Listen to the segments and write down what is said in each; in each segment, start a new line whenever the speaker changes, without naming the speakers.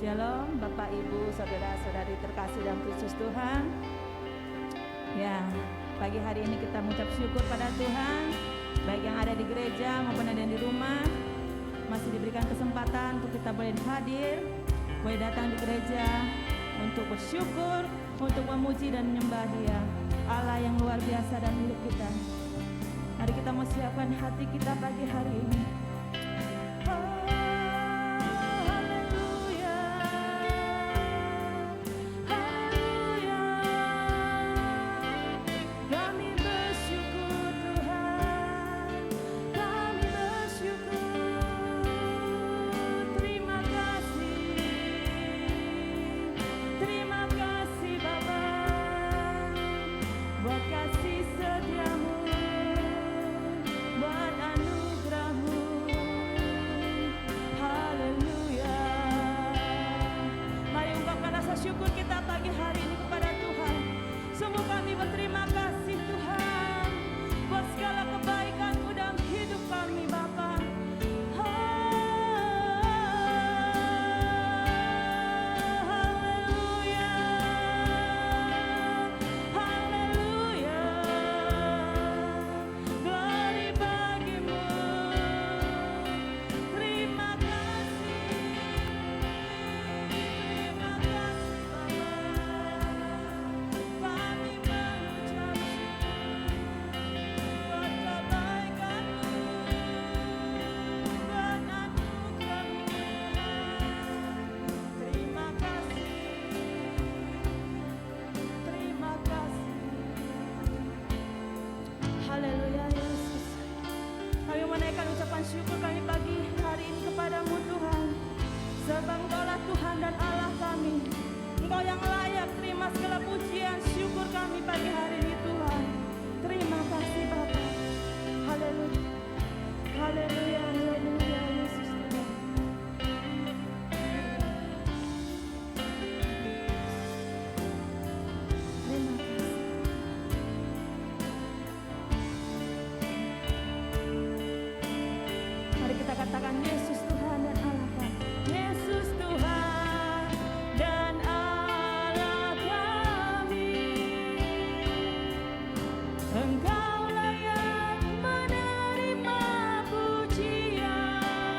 Shalom Bapak Ibu Saudara-saudari terkasih dalam Kristus Tuhan. Ya, pagi hari ini kita mengucap syukur pada Tuhan, baik yang ada di gereja maupun ada yang di rumah. Masih diberikan kesempatan untuk kita boleh hadir, boleh datang di gereja untuk bersyukur, untuk memuji dan menyembah Dia, Allah yang luar biasa dalam hidup kita. Mari kita mau siapkan hati kita pagi hari ini. Syukur kami pagi hari ini kepadamu Tuhan, sebab Engkaulah Tuhan dan Allah kami. Engkau yang layak terima segala pujian syukur kami pagi hari ini Tuhan. Terima kasih Bapa. Haleluya, haleluya, haleluya Yesus Tuhan. Terima kasih. Kita katakan Yesus Tuhan dan Allah kami. Yesus Tuhan dan Allah kami. Engkau layak menerima pujian.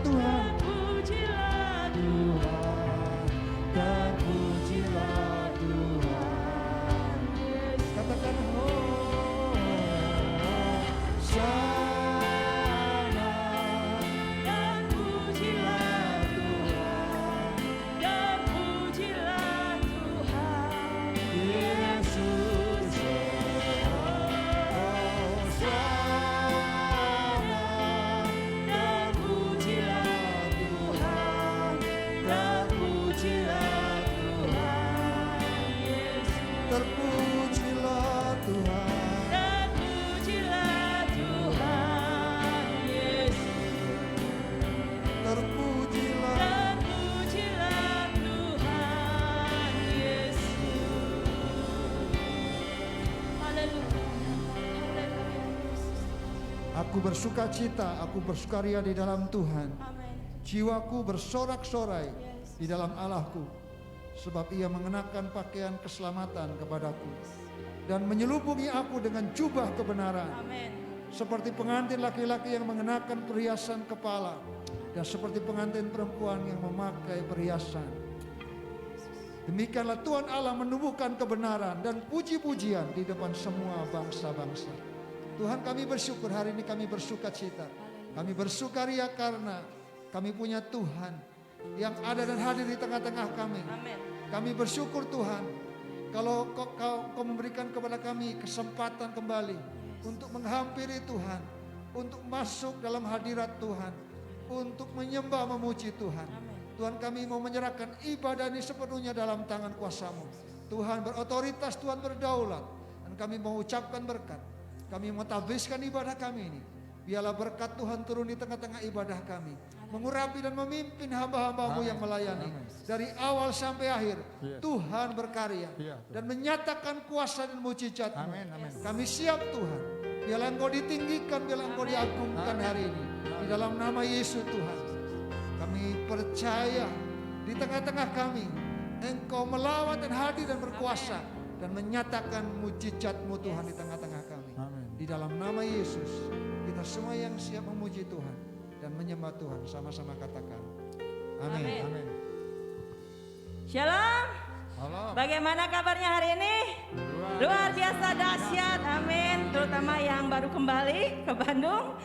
Tuhan.
Terpujilah Tuhan,
Terpujilah Tuhan.
Yesus.
Katakan Hosana.
Terpujilah Tuhan, terpujilah Tuhan,
Yesus. Hosana.
terpujilah Tuhan, terpujilah Tuhan, Yesus.
Terpujilah Tuhan.
Terpujilah Tuhan, Yesus.
Terpujilah.
Terpujilah Tuhan, Yesus. Haleluya. Haleluya, Yesus.
Aku bersuka cita, aku bersukaria di dalam Tuhan.
Amin.
Jiwaku bersorak-sorai
Yes.
di dalam Allahku, sebab Ia mengenakan pakaian keselamatan kepadaku dan menyelubungi aku dengan jubah kebenaran,
Amin.
seperti pengantin laki-laki yang mengenakan perhiasan kepala dan seperti pengantin perempuan yang memakai perhiasan. Demikianlah Tuhan Allah menumbuhkan kebenaran dan puji-pujian di depan semua bangsa-bangsa. Tuhan, kami bersyukur hari ini, kami bersuka cita, kami bersukaria karena kami punya Tuhan yang ada dan hadir di tengah-tengah kami.
Amin.
Kami bersyukur Tuhan, kalau Kau memberikan kepada kami kesempatan kembali untuk menghampiri Tuhan, untuk masuk dalam hadirat Tuhan, untuk menyembah memuji Tuhan.
Amin.
Tuhan, kami mau menyerahkan ibadah ini sepenuhnya dalam tangan kuasa-Mu. Tuhan berotoritas, Tuhan berdaulat, dan kami mau ucapkan berkat. Kami mau tabiskan ibadah kami ini. Biarlah berkat Tuhan turun di tengah-tengah ibadah kami, mengurapi dan memimpin hamba-hamba-Mu yang melayani. Dari awal sampai akhir, Tuhan berkarya dan menyatakan kuasa dan mujizat-Mu. Kami siap Tuhan. Biarlah Engkau ditinggikan, biarlah Engkau diagungkan hari ini. Di dalam nama Yesus Tuhan. Kami percaya di tengah-tengah kami, Engkau melawat dan hadir dan berkuasa. Dan menyatakan mujizat-Mu Tuhan di tengah-tengah kami. Di dalam nama Yesus, kita semua yang siap memuji Tuhan dan menyembah Tuhan, sama-sama katakan amin.
Amin.
Amin.
Shalom.
Halo.
Bagaimana kabarnya hari ini? Luar biasa dahsyat, amin. Terutama yang baru kembali ke Bandung.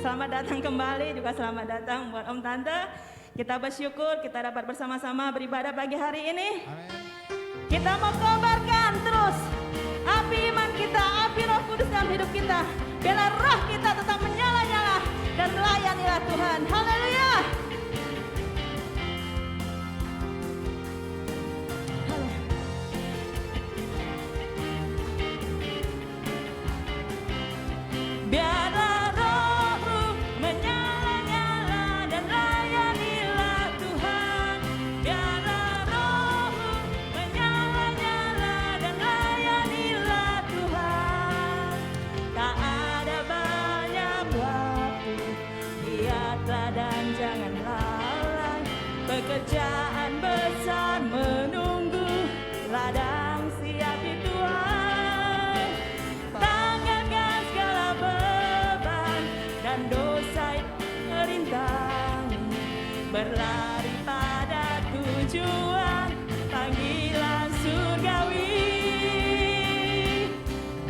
Selamat datang kembali, juga selamat datang buat Om Tante. Kita bersyukur kita dapat bersama-sama beribadah pagi hari ini.
Amin.
Kita mau kobarkan terus api iman kita, api Roh Kudus dalam hidup kita. Biarlah roh kita tetap menyala-nyala dan melayanilah Tuhan. Haleluya. Biarlah roh-Mu menyala-nyala dan layanilah Tuhan. Biarlah roh-Mu menyala-nyala dan layanilah Tuhan. Tak ada banyak waktu, lihatlah dan jangan lalai. Pekerjaan besar menunggu, ladang siap di Tuhan. Tanggalkan segala beban dan dosa yang merintangi, berlari pada tujuan panggilan surgawi.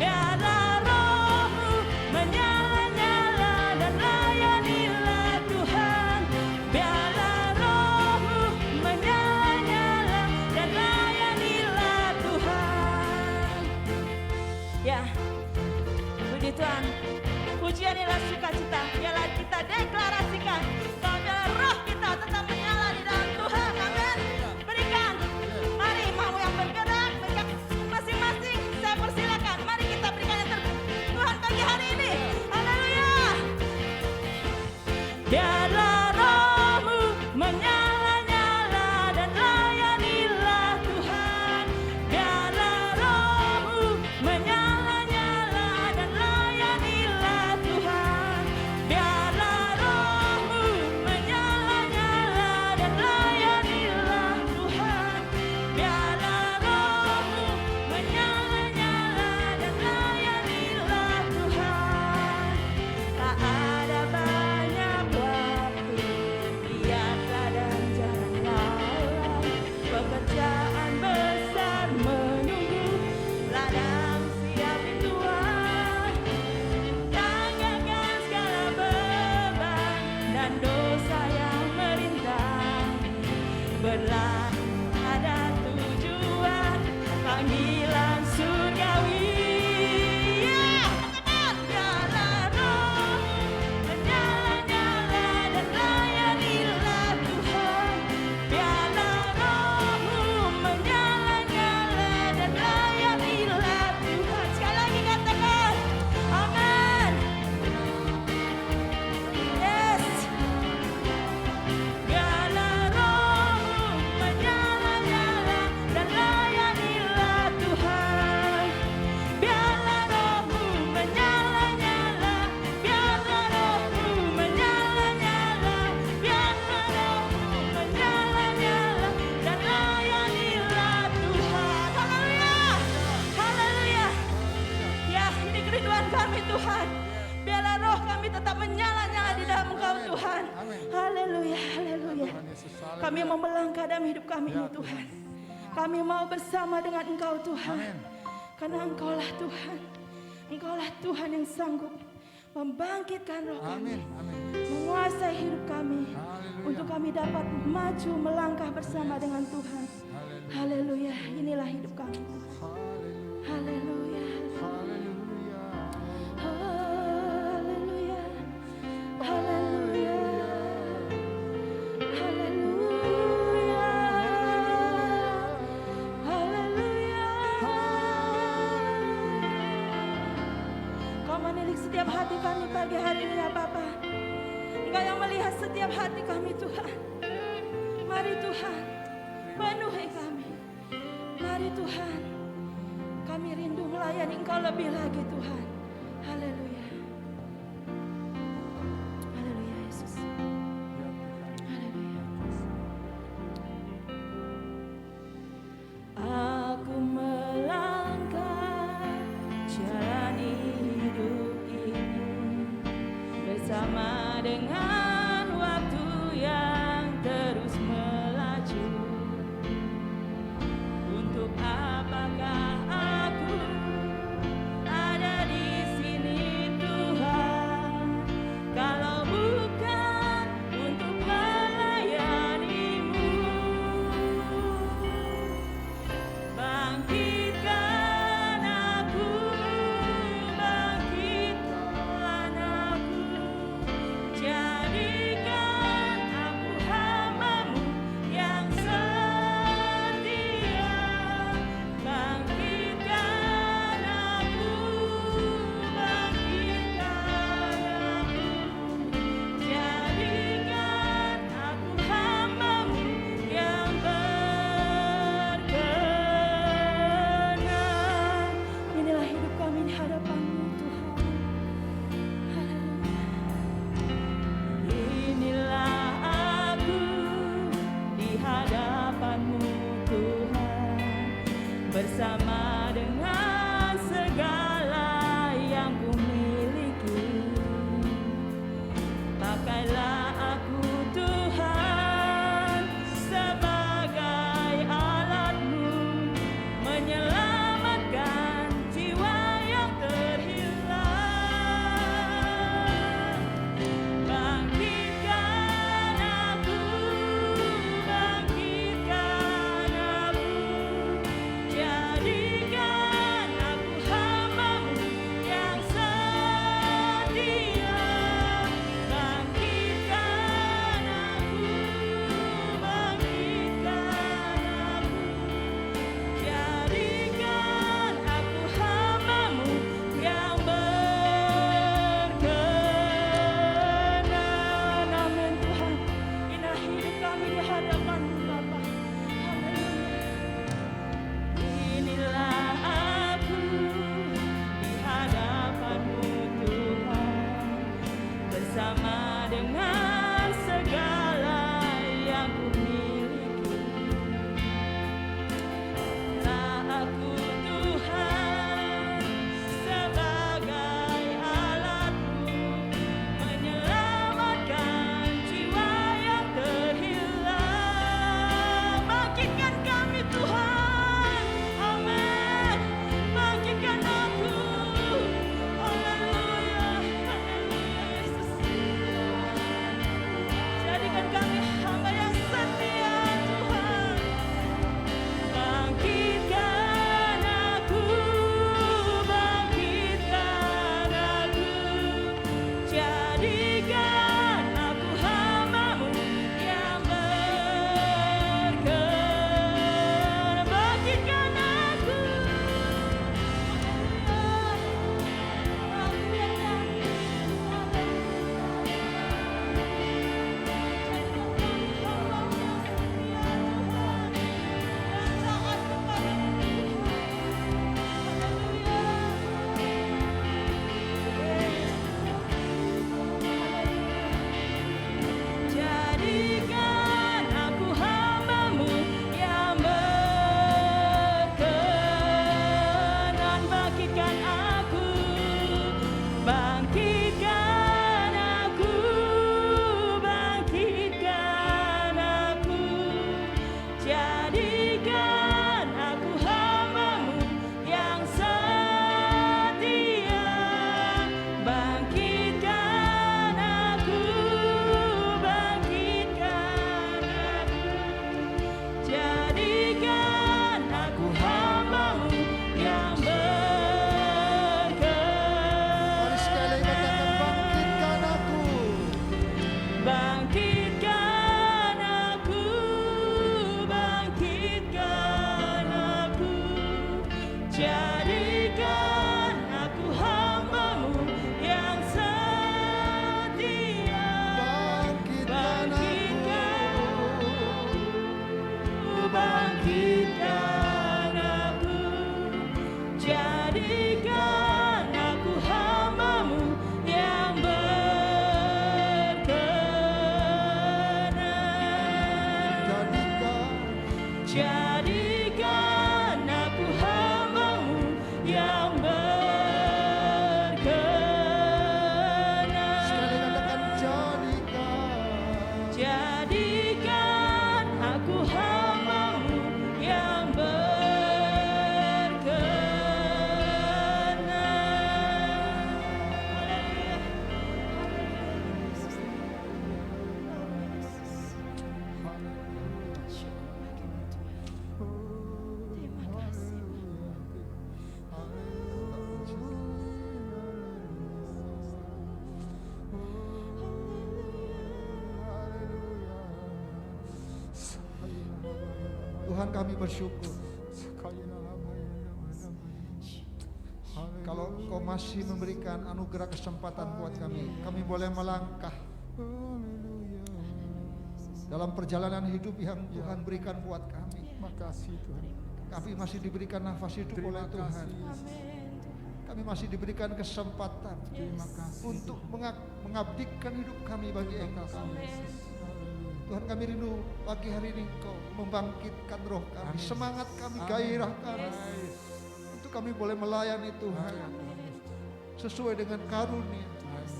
Biarlah roh-Mu menyala-nyala dan layanilah Tuhan. Biarlah roh-Mu menyala-nyala dan layanilah Tuhan. Ya, puji Tuhan. Pujian adalah sukacita. Biarlah kita deklarasikan bahwa biarlah roh kita tetap menyala di dalam Tuhan. Amin. Berikan. Mari mau yang bergerak, berikan masing-masing. Saya persilakan. Mari kita berikan yang terbaik Tuhan pagi hari ini. Haleluya. Biarlah roh-Mu menyala-nyala dan layanilah Tuhan. Biarlah roh-Mu menyala-nyala dan layanilah Tuhan. Biarlah roh-Mu menyala-nyala dan layanilah Tuhan. Biarlah roh-Mu menyala-nyala dan layanilah Tuhan. Tak ada banyak waktu, berlari pada tujuan panggilan surgawi. Ya, biarlah rohmu menyala-nyala dan layanilah Tuhan. Biarlah rohmu menyala-nyala dan layanilah Tuhan. Sekali lagi katakan, amin. Yes. Biarlah rohmu menyala-nyala dan layanilah Tuhan. Biarlah rohmu menyala-nyala, biarlah rohmu menyala-nyala, biarlah rohmu menyala-nyala dan layanilah Tuhan. Haleluya, haleluya. Ya, ini kerinduan kami Tuhan. Biarlah roh kami tetap menyala-nyala di dalam Engkau Tuhan. Haleluya, haleluya. Kami mau melangkah dalam hidup kami ini Tuhan. Kami mau bersama dengan Engkau Tuhan. Karena Engkaulah Tuhan. Engkaulah Tuhan yang sanggup membangkitkan roh kami. Menguasai hidup kami. Untuk kami dapat maju melangkah bersama dengan Tuhan. Haleluya. Inilah hidup kami Tuhan. Haleluya. Haleluya. Haleluya. Haleluya. Haleluya. Kau menilik setiap hati kami pagi hari ini ya Bapa. Engkau yang melihat setiap hati kami Tuhan. Mari Tuhan, penuhi kami. Mari Tuhan, kami rindu melayani Engkau lebih lagi Tuhan. Haleluya. Haleluya Yesus. Haleluya. Aku melangkah jalani hidup ini bersama dengan waktu yang terus melaju. Untuk apakah aku ada di sini Tuhan, kalau bukan untuk melayani-Mu. Bangkitkan aku, bangkitkan aku, jadikan aku hamba-Mu yang setia. Bangkitkan aku, bangkitkan aku, jadikan aku hamba-Mu yang berkenan. Inilah hidup kami di hadapan-Mu Tuhan. Haleluya. Inilah aku di hadapan-Mu Tuhan, bersama dengan segala yang ku miliki. Pakailah aku Tuhan sebagai alat-Mu, menyelamatkan jiwa yang terhilang. Bangkitkan aku, bangkitkan aku, jadikan aku hamba-Mu yang setia. Bangkitkan aku, bangkitkan aku, jadikan aku hamba-Mu yang berkenan. Amin Tuhan. Inilah hidup kami di hadapan-Mu Bapa. Haleluya. Inilah aku di hadapan-Mu Tuhan, bersama dengan segala yang ku miliki. Lah aku Tuhan sebagai alat-Mu, menyelamatkan jiwa yang terhilang. Bangkitkan kami Tuhan. Amin. Bangkitkan aku. Haleluya. Haleluya Yesus. Jadikan kami hamba yang setia. Bangkitkan aku, bangkitkan aku, jadikan aku hamba-Mu yang setia.
Bangkitkan
Bangkitkan aku, jadikan aku hamba-Mu yang berkenan. Jadikan aku hamba-Mu yang berkenan.
Sekali katakan jadikan.
Jadikan aku hamba-Mu yang berkenan. Terima kasih.
Tuhan, kami bersyukur kalau Kau masih memberikan anugerah kesempatan buat kami boleh melangkah dalam perjalanan hidup yang Tuhan berikan buat kami.
Makasih Tuhan.
Kami masih diberikan nafas hidup oleh Tuhan. Kami masih diberikan kesempatan
Terima kasih.
untuk mengabdikan hidup kami bagi Engkau. Tuhan, kami rindu pagi hari ini Engkau membangkitkan roh kami,
Amin.
semangat kami,
Amin.
gairah kami, untuk kami boleh melayani Tuhan sesuai dengan karunia,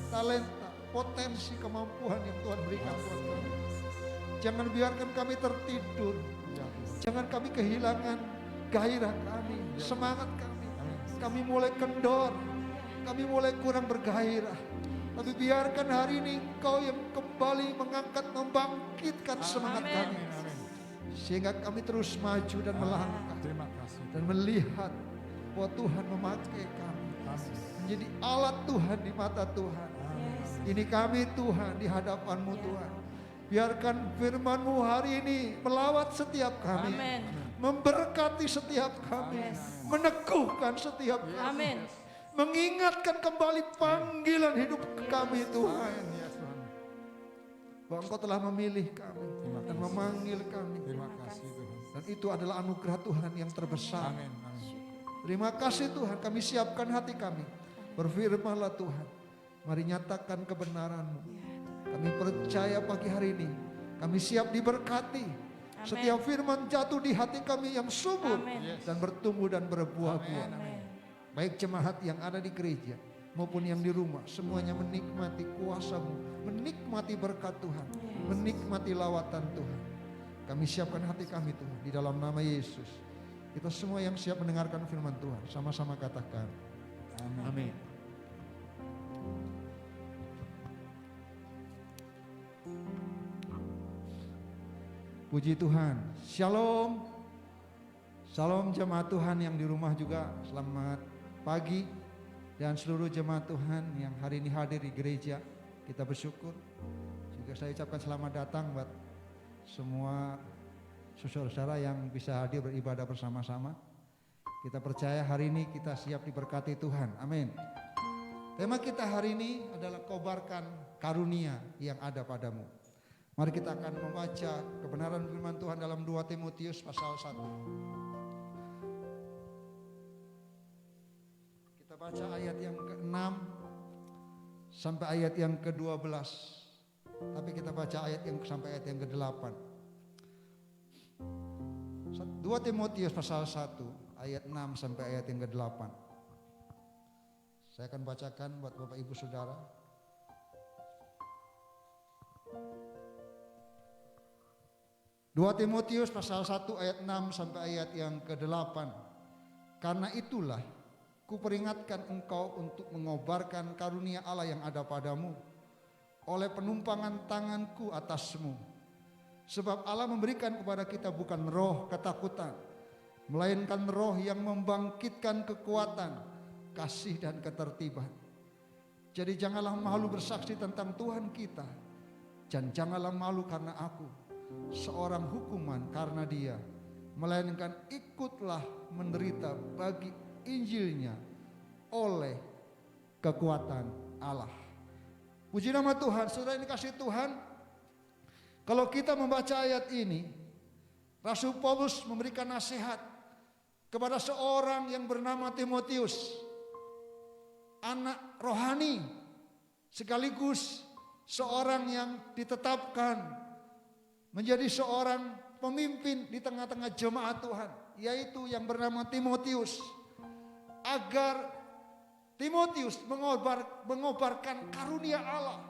talenta, potensi, kemampuan yang Tuhan berikan buat kami. Jangan biarkan kami tertidur, jangan kami kehilangan gairah kami, semangat kami. Kami mulai kendor, kami mulai kurang bergairah. Tapi biarkan hari ini Engkau yang kembali mengangkat, membangkitkan semangat kami. Sehingga kami terus maju dan melangkah
Terima kasih.
dan melihat bahwa Tuhan memakai kami menjadi alat Tuhan di mata Tuhan. Ini kami Tuhan di hadapan-Mu Tuhan. Biarkan firman-Mu hari ini melawat setiap kami,
Amin.
memberkati setiap kami, meneguhkan setiap kami,
Amin.
mengingatkan kembali panggilan hidup kami Tuhan.
Ya Tuhan.
Bahwa Engkau telah memilih kami dan memanggil kami.
Terima kasih Tuhan.
Dan itu adalah anugerah Tuhan yang terbesar.
Amin. Amin.
Terima kasih Tuhan, kami siapkan hati kami. Berfirmanlah Tuhan, mari nyatakan kebenaran-Mu. Kami percaya pagi hari ini, kami siap diberkati. Setiap firman jatuh di hati kami yang subur
Amin.
dan bertumbuh dan berbuah-buah. Baik jemaat yang ada di gereja maupun yang di rumah, semuanya menikmati kuasa-Mu, menikmati berkat Tuhan, menikmati lawatan Tuhan. Kami siapkan hati kami Tuhan di dalam nama Yesus. Kita semua yang siap mendengarkan firman Tuhan, sama-sama katakan amin. Puji Tuhan. Shalom. Shalom jemaat Tuhan yang di rumah juga. Selamat pagi. Dan seluruh jemaat Tuhan yang hari ini hadir di gereja. Kita bersyukur. Juga saya ucapkan selamat datang buat semua saudara-saudara yang bisa hadir beribadah bersama-sama. Kita percaya hari ini kita siap diberkati Tuhan. Amin. Tema kita hari ini adalah kobarkan karunia yang ada padamu. Mari kita akan membaca kebenaran firman Tuhan dalam 2 Timotius pasal 1. Kita baca ayat yang ke-6 sampai ayat yang ke-12. Tapi kita baca ayat yang sampai ayat yang ke-8. 2 Timotius pasal 1 ayat 6 sampai ayat yang ke-8. Saya akan bacakan buat Bapak Ibu Saudara. Dua Timotius pasal 1 ayat 6 sampai ayat yang ke-8. Karena itulah kuperingatkan engkau untuk mengobarkan karunia Allah yang ada padamu oleh penumpangan tanganku atasmu. Sebab Allah memberikan kepada kita bukan roh ketakutan, melainkan roh yang membangkitkan kekuatan, kasih dan ketertiban. Jadi janganlah malu bersaksi tentang Tuhan kita Dan janganlah malu karena aku, seorang hukuman karena dia, melainkan ikutlah menderita bagi Injilnya oleh kekuatan Allah. Puji nama Tuhan. Saudara ini kasih Tuhan, kalau kita membaca ayat ini, Rasul Paulus memberikan nasihat kepada seorang yang bernama Timotius, anak rohani sekaligus seorang yang ditetapkan menjadi seorang pemimpin di tengah-tengah jemaat Tuhan, yaitu yang bernama Timotius, agar Timotius mengobarkan karunia Allah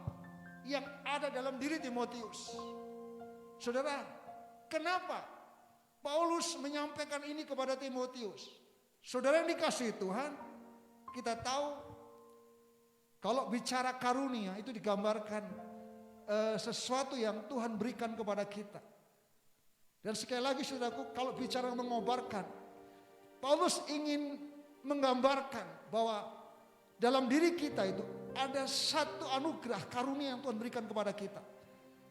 yang ada dalam diri Timotius. Saudara, kenapa Paulus menyampaikan ini kepada Timotius? Saudara yang dikasihi Tuhan, kita tahu kalau bicara karunia itu digambarkan sesuatu yang Tuhan berikan kepada kita. Dan sekali lagi saudaraku, kalau bicara mengobarkan, Paulus ingin menggambarkan bahwa dalam diri kita itu ada satu anugerah karunia yang Tuhan berikan kepada kita.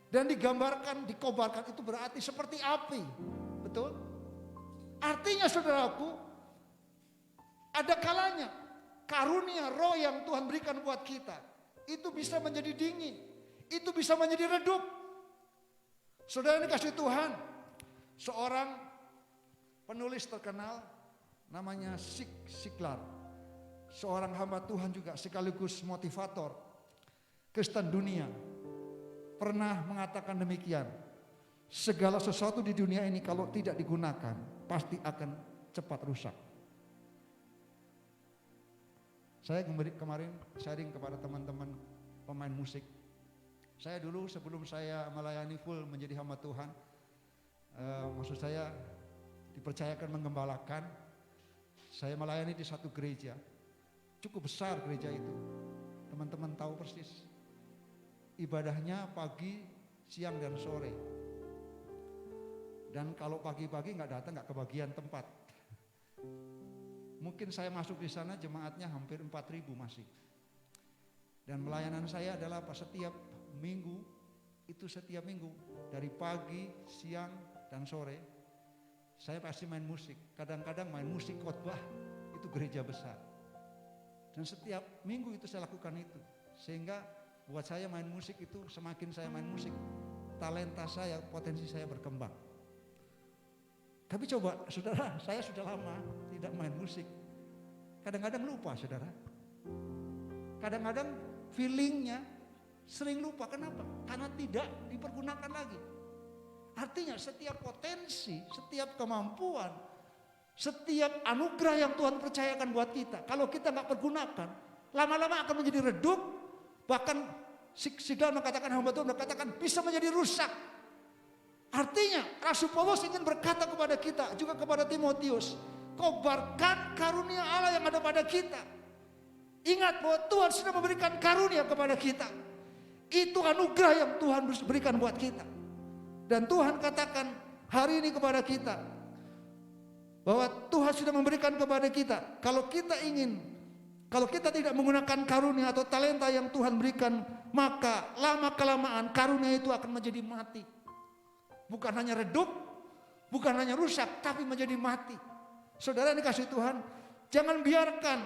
Dan digambarkan, dikobarkan itu berarti seperti api. Betul? Artinya saudaraku, ada kalanya karunia roh yang Tuhan berikan buat kita itu bisa menjadi dingin, itu bisa menjadi redup. Saudara ini kasih Tuhan, seorang penulis terkenal namanya Zig Ziglar, seorang hamba Tuhan juga sekaligus motivator Kristen dunia, pernah mengatakan demikian: segala sesuatu di dunia ini kalau tidak digunakan pasti akan cepat rusak. Saya kemarin sharing kepada teman-teman pemain musik. Saya dulu sebelum saya melayani full menjadi hamba Tuhan, maksud saya dipercayakan menggembalakan, saya melayani di satu gereja. Cukup besar gereja itu. Teman-teman tahu persis. Ibadahnya pagi, siang dan sore. Dan kalau pagi-pagi nggak datang nggak kebagian tempat. Mungkin saya masuk di sana jemaatnya hampir 4.000 masih. Dan pelayanan saya adalah setiap minggu, itu setiap minggu dari pagi, siang dan sore saya pasti main musik. Kadang-kadang main musik khotbah, itu gereja besar. Dan setiap minggu itu saya lakukan itu. Sehingga buat saya main musik itu, semakin saya main musik, talenta saya, potensi saya berkembang. Tapi coba saudara, saya sudah lama tidak main musik. Kadang-kadang lupa saudara. Kadang-kadang feelingnya sering lupa. Kenapa? Karena tidak dipergunakan lagi. Artinya setiap potensi, setiap kemampuan, setiap anugerah yang Tuhan percayakan buat kita, kalau kita nggak pergunakan, lama-lama akan menjadi redup. Bahkan Ziglar mengatakan, hamba Tuhan mengatakan bisa menjadi rusak. Artinya Rasul Paulus ingin berkata kepada kita, juga kepada Timotius, kobarkan karunia Allah yang ada pada kita. Ingat bahwa Tuhan sudah memberikan karunia kepada kita. Itu anugerah yang Tuhan berikan buat kita. Dan Tuhan katakan hari ini kepada kita, bahwa Tuhan sudah memberikan kepada kita, kalau kita tidak menggunakan karunia atau talenta yang Tuhan berikan, maka lama-kelamaan karunia itu akan menjadi mati. Bukan hanya redup, bukan hanya rusak, tapi menjadi mati. Saudara yang dikasihi Tuhan, jangan biarkan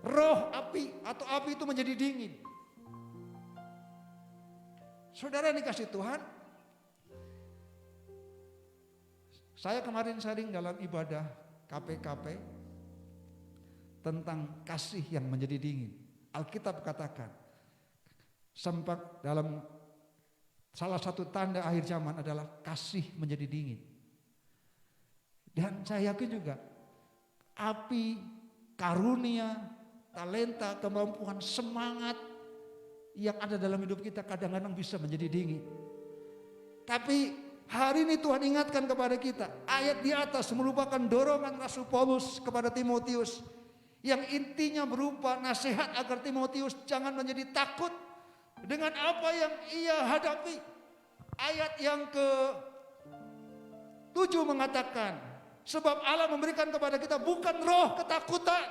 roh api atau api itu menjadi dingin. Saudara yang dikasihi Tuhan, saya kemarin sharing dalam ibadah KPKP tentang kasih yang menjadi dingin. Alkitab katakan, sempat dalam salah satu tanda akhir zaman adalah kasih menjadi dingin. Dan saya yakin juga api, karunia, talenta, kemampuan, semangat yang ada dalam hidup kita kadang-kadang bisa menjadi dingin. Tapi hari ini Tuhan ingatkan kepada kita, ayat di atas merupakan dorongan Rasul Paulus kepada Timotius, yang intinya berupa nasihat agar Timotius jangan menjadi takut dengan apa yang ia hadapi. Ayat yang ke-7 mengatakan, sebab Allah memberikan kepada kita bukan roh ketakutan.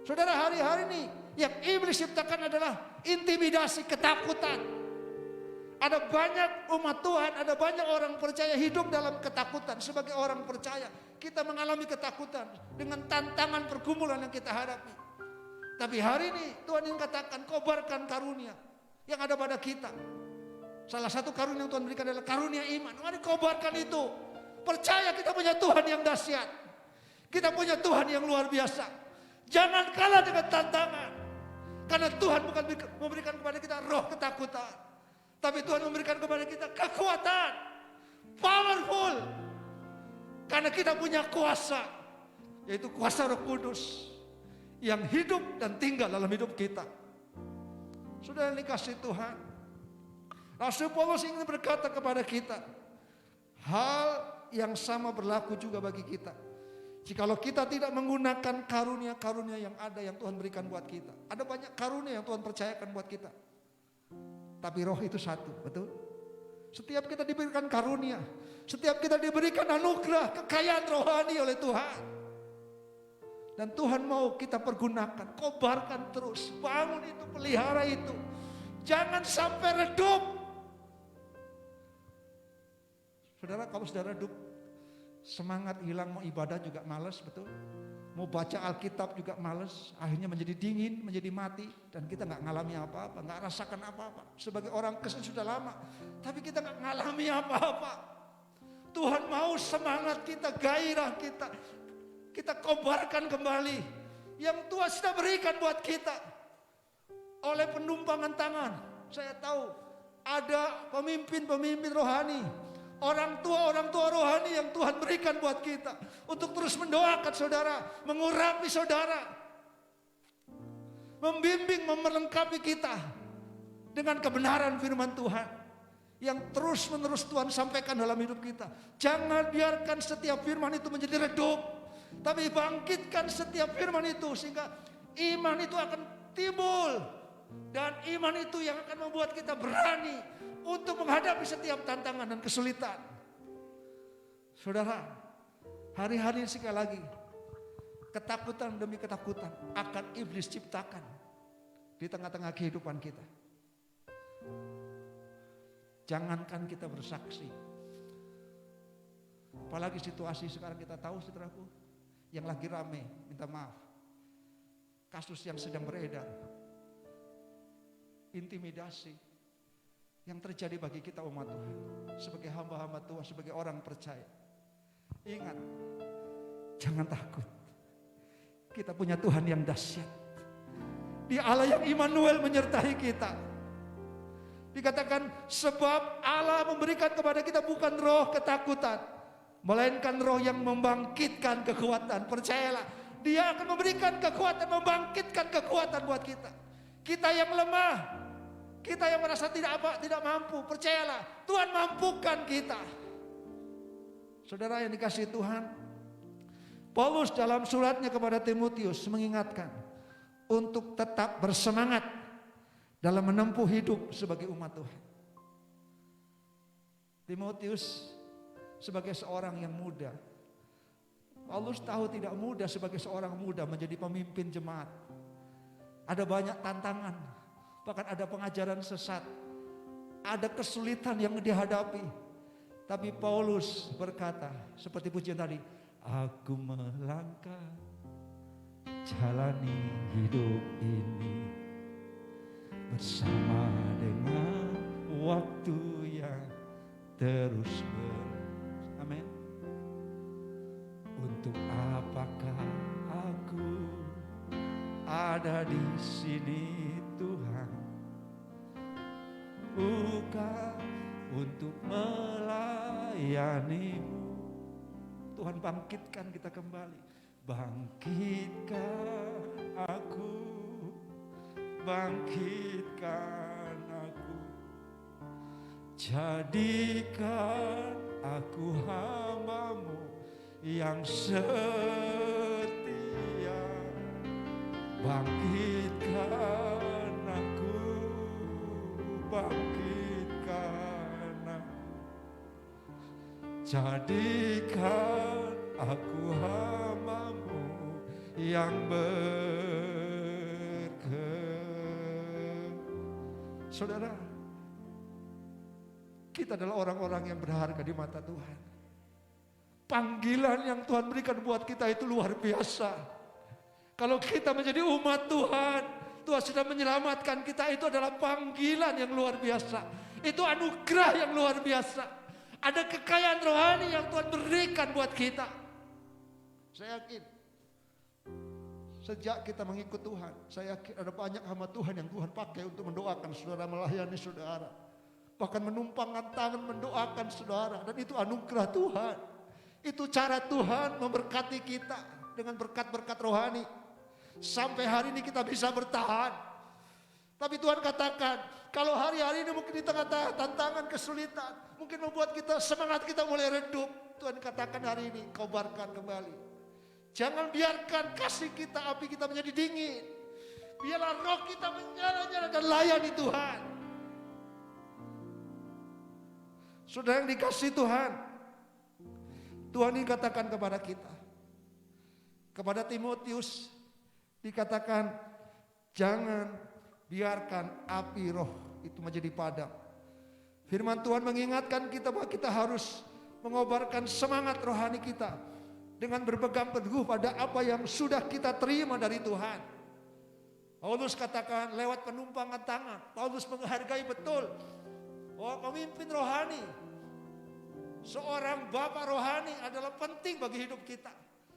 Saudara, hari-hari ini yang iblis ciptakan adalah intimidasi, ketakutan. Ada banyak umat Tuhan, ada banyak orang percaya hidup dalam ketakutan. Sebagai orang percaya, kita mengalami ketakutan dengan tantangan pergumulan yang kita hadapi. Tapi hari ini Tuhan ingin katakan, kobarkan karunia yang ada pada kita. Salah satu karunia yang Tuhan berikan adalah karunia iman. Mari kobarkan itu. Percaya kita punya Tuhan yang dahsyat. Kita punya Tuhan yang luar biasa. Jangan kalah dengan tantangan. Karena Tuhan bukan memberikan kepada kita roh ketakutan, tapi Tuhan memberikan kepada kita kekuatan. Powerful. Karena kita punya kuasa, yaitu kuasa Roh Kudus yang hidup dan tinggal dalam hidup kita. Saudara yang dikasihi Tuhan, Rasul Paulus ingin berkata kepada kita, hal yang sama berlaku juga bagi kita. Jikalau kita tidak menggunakan karunia-karunia yang ada yang Tuhan berikan buat kita. Ada banyak karunia yang Tuhan percayakan buat kita. Tapi roh itu satu, betul? Setiap kita diberikan karunia, setiap kita diberikan anugerah, kekayaan rohani oleh Tuhan. Dan Tuhan mau kita pergunakan, kobarkan terus, bangun itu, pelihara itu. Jangan sampai redup. Saudara, kalau saudara redup, semangat hilang, mau ibadah juga malas, betul? Mau baca Alkitab juga malas, akhirnya menjadi dingin, menjadi mati, dan kita nggak ngalami apa-apa, nggak rasakan apa-apa. Sebagai orang Kristen sudah lama, tapi kita nggak ngalami apa-apa. Tuhan mau semangat kita, gairah kita, kita kobarkan kembali yang Tuhan sudah berikan buat kita oleh penumpangan tangan. Saya tahu ada pemimpin-pemimpin rohani, orang tua rohani yang Tuhan berikan buat kita untuk terus mendoakan saudara, mengurapi saudara, membimbing, melengkapi kita dengan kebenaran firman Tuhan yang terus menerus Tuhan sampaikan dalam hidup kita. Jangan biarkan setiap firman itu menjadi redup, tapi bangkitkan setiap firman itu sehingga iman itu akan timbul, dan iman itu yang akan membuat kita berani untuk menghadapi setiap tantangan dan kesulitan. Saudara, hari-hari sekali lagi, ketakutan demi ketakutan akan iblis ciptakan di tengah-tengah kehidupan kita. Jangankan kita bersaksi, apalagi situasi sekarang kita tahu, saudaraku, yang lagi rame, minta maaf, kasus yang sedang beredar, intimidasi yang terjadi bagi kita umat Tuhan, sebagai hamba-hamba Tuhan, sebagai orang percaya. Ingat, jangan takut. Kita punya Tuhan yang dahsyat. Dia Allah yang Immanuel menyertai kita. Dikatakan sebab Allah memberikan kepada kita bukan roh ketakutan, melainkan roh yang membangkitkan kekuatan. Percayalah, Dia akan memberikan kekuatan, membangkitkan kekuatan buat kita. Kita yang lemah, kita yang merasa tidak mampu, percayalah Tuhan mampukan kita. Saudara yang dikasihi Tuhan, Paulus dalam suratnya kepada Timotius mengingatkan untuk tetap bersemangat dalam menempuh hidup sebagai umat Tuhan. Timotius sebagai seorang yang muda, Paulus tahu tidak mudah sebagai seorang muda menjadi pemimpin jemaat. Ada banyak tantangan, bahkan ada pengajaran sesat, ada kesulitan yang dihadapi. Tapi Paulus berkata seperti pujian tadi, aku melangkah jalani hidup ini bersama dengan waktu yang terus amin. Untuk apakah aku ada di sini Tuhan? Bukan untuk melayani-Mu. Tuhan bangkitkan kita kembali. Bangkitkan aku, bangkitkan aku. Jadikan aku hamba-Mu yang setia. Bangkitkan aku, bangkitkan aku. Jadikan aku hamba-Mu yang berkenan. Saudara, Kita adalah orang-orang yang berharga di mata Tuhan. Panggilan yang Tuhan berikan buat kita itu luar biasa. Kalau kita menjadi umat Tuhan, Tuhan sudah menyelamatkan kita, itu adalah panggilan yang luar biasa. Itu anugerah yang luar biasa. Ada kekayaan rohani yang Tuhan berikan buat kita. Saya yakin, sejak kita mengikut Tuhan, saya yakin ada banyak hamba Tuhan yang Tuhan pakai untuk mendoakan saudara, melayani saudara. Bahkan menumpangkan tangan mendoakan saudara. Dan itu anugerah Tuhan. Itu cara Tuhan memberkati kita dengan berkat-berkat rohani. Sampai hari ini kita bisa bertahan. Tapi Tuhan katakan, kalau hari-hari ini mungkin di tengah-tengah tantangan, kesulitan, mungkin membuat kita, semangat kita mulai redup. Tuhan katakan hari ini, kobarkan kembali. Jangan biarkan kasih kita, api kita menjadi dingin. Biarlah roh kita menyala-nyala dan layani Tuhan. Saudara yang dikasihi Tuhan, Tuhan ini katakan kepada kita, kepada Timotius dikatakan, jangan biarkan api roh itu menjadi padam. Firman Tuhan mengingatkan kita bahwa kita harus mengobarkan semangat rohani kita dengan berpegang teguh pada apa yang sudah kita terima dari Tuhan. Paulus katakan lewat penumpangan tangan, Paulus menghargai betul bahwa pemimpin rohani, seorang bapak rohani adalah penting bagi hidup kita.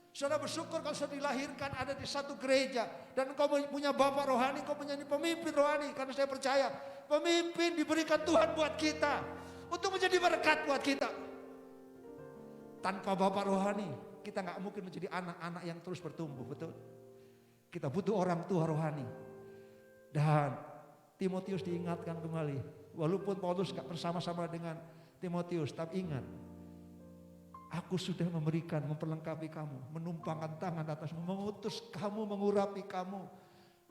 Saudara bersyukur kalau sudah dilahirkan ada di satu gereja dan kau punya bapak rohani, kau punya pemimpin rohani. Karena saya percaya pemimpin diberikan Tuhan buat kita untuk menjadi berkat buat kita. Tanpa bapak rohani kita nggak mungkin menjadi anak-anak yang terus bertumbuh, betul? Kita butuh orang tua rohani. Dan Timotius diingatkan kembali. Walaupun Paulus gak bersama-sama dengan Timotius, tapi ingat, aku sudah memberikan, memperlengkapi kamu, menumpangkan tangan atasmu, mengutus kamu, mengurapi kamu.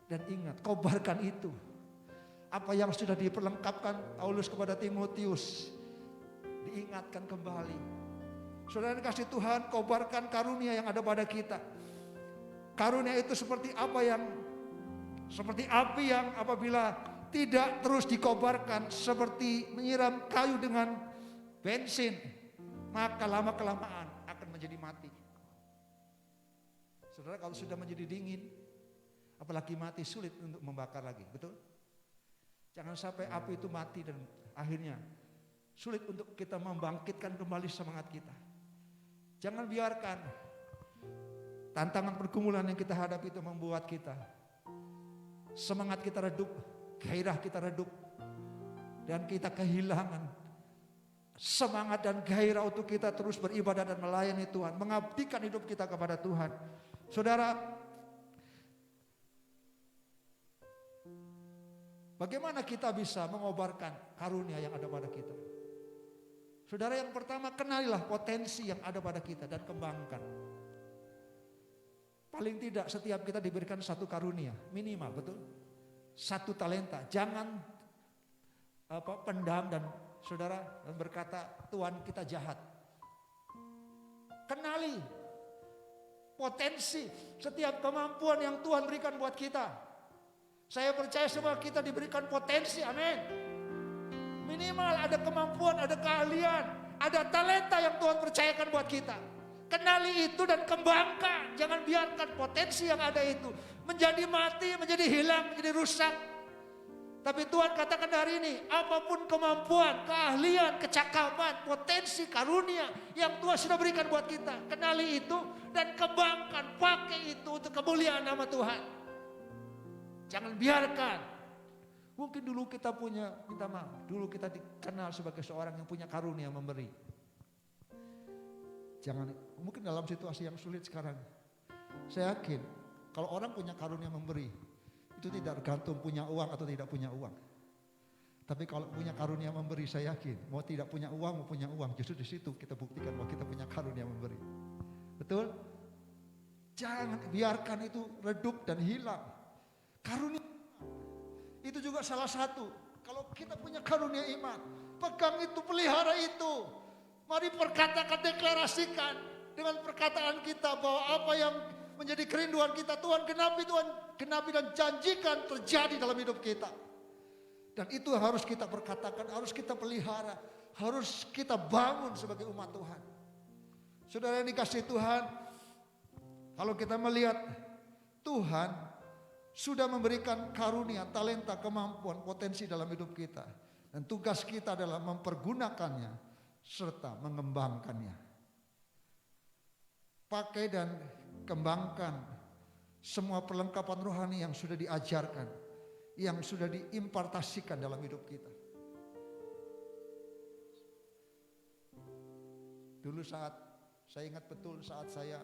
Dan ingat, kobarkan itu. Apa yang sudah diperlengkapkan Paulus kepada Timotius, diingatkan kembali. Saudara dikasih Tuhan, kobarkan karunia yang ada pada kita. Karunia itu seperti apa yang, seperti api yang apabila tidak terus dikobarkan, seperti menyiram kayu dengan bensin, maka lama-kelamaan akan menjadi mati. Saudara, kalau sudah menjadi dingin, apalagi mati, sulit untuk membakar lagi, betul? Jangan sampai api itu mati dan akhirnya sulit untuk kita membangkitkan kembali semangat kita. Jangan biarkan tantangan pergumulan yang kita hadapi itu membuat kita, semangat kita redup, gairah kita redup, dan kita kehilangan semangat dan gairah untuk kita terus beribadah dan melayani Tuhan, mengabdikan hidup kita kepada Tuhan. Saudara, bagaimana kita bisa mengobarkan karunia yang ada pada kita? Saudara, yang pertama, kenalilah potensi yang ada pada kita dan kembangkan. Paling tidak setiap kita diberikan satu karunia, minimal, betul? Satu talenta. Jangan pendam dan saudara berkata Tuhan kita jahat. Kenali potensi setiap kemampuan yang Tuhan berikan buat kita. Saya percaya semua kita diberikan potensi, amin. Minimal ada kemampuan, ada keahlian, ada talenta yang Tuhan percayakan buat kita. Kenali itu dan kembangkan. Jangan biarkan potensi yang ada itu menjadi mati, menjadi hilang, menjadi rusak. Tapi Tuhan katakan hari ini, apapun kemampuan, keahlian, kecakapan, potensi, karunia yang Tuhan sudah berikan buat kita, kenali itu dan kembangkan, pakai itu untuk kemuliaan nama Tuhan. Jangan biarkan. Mungkin dulu kita punya, minta maaf, dulu kita dikenal sebagai seorang yang punya karunia memberi. Jangan, mungkin dalam situasi yang sulit sekarang, saya yakin kalau orang punya karunia memberi, itu tidak tergantung punya uang atau tidak punya uang. Tapi kalau punya karunia memberi, saya yakin mau tidak punya uang, mau punya uang, justru di situ kita buktikan bahwa kita punya karunia memberi. Betul? Jangan biarkan itu redup dan hilang. Karunia itu juga salah satu. Kalau kita punya karunia iman, pegang itu, pelihara itu. Mari perkatakan, deklarasikan dengan perkataan kita bahwa apa yang menjadi kerinduan kita Tuhan genapi dan janjikan terjadi dalam hidup kita. Dan itu harus kita perkatakan, harus kita pelihara. harus kita bangun sebagai umat Tuhan. Saudara yang dikasihi Tuhan, kalau kita melihat Tuhan sudah memberikan karunia, talenta, kemampuan, potensi dalam hidup kita. Dan tugas kita adalah mempergunakannya serta mengembangkannya. Pakai dan kembangkan semua perlengkapan rohani yang sudah diajarkan, yang sudah diimpartasikan dalam hidup kita. Dulu saya ingat betul saat saya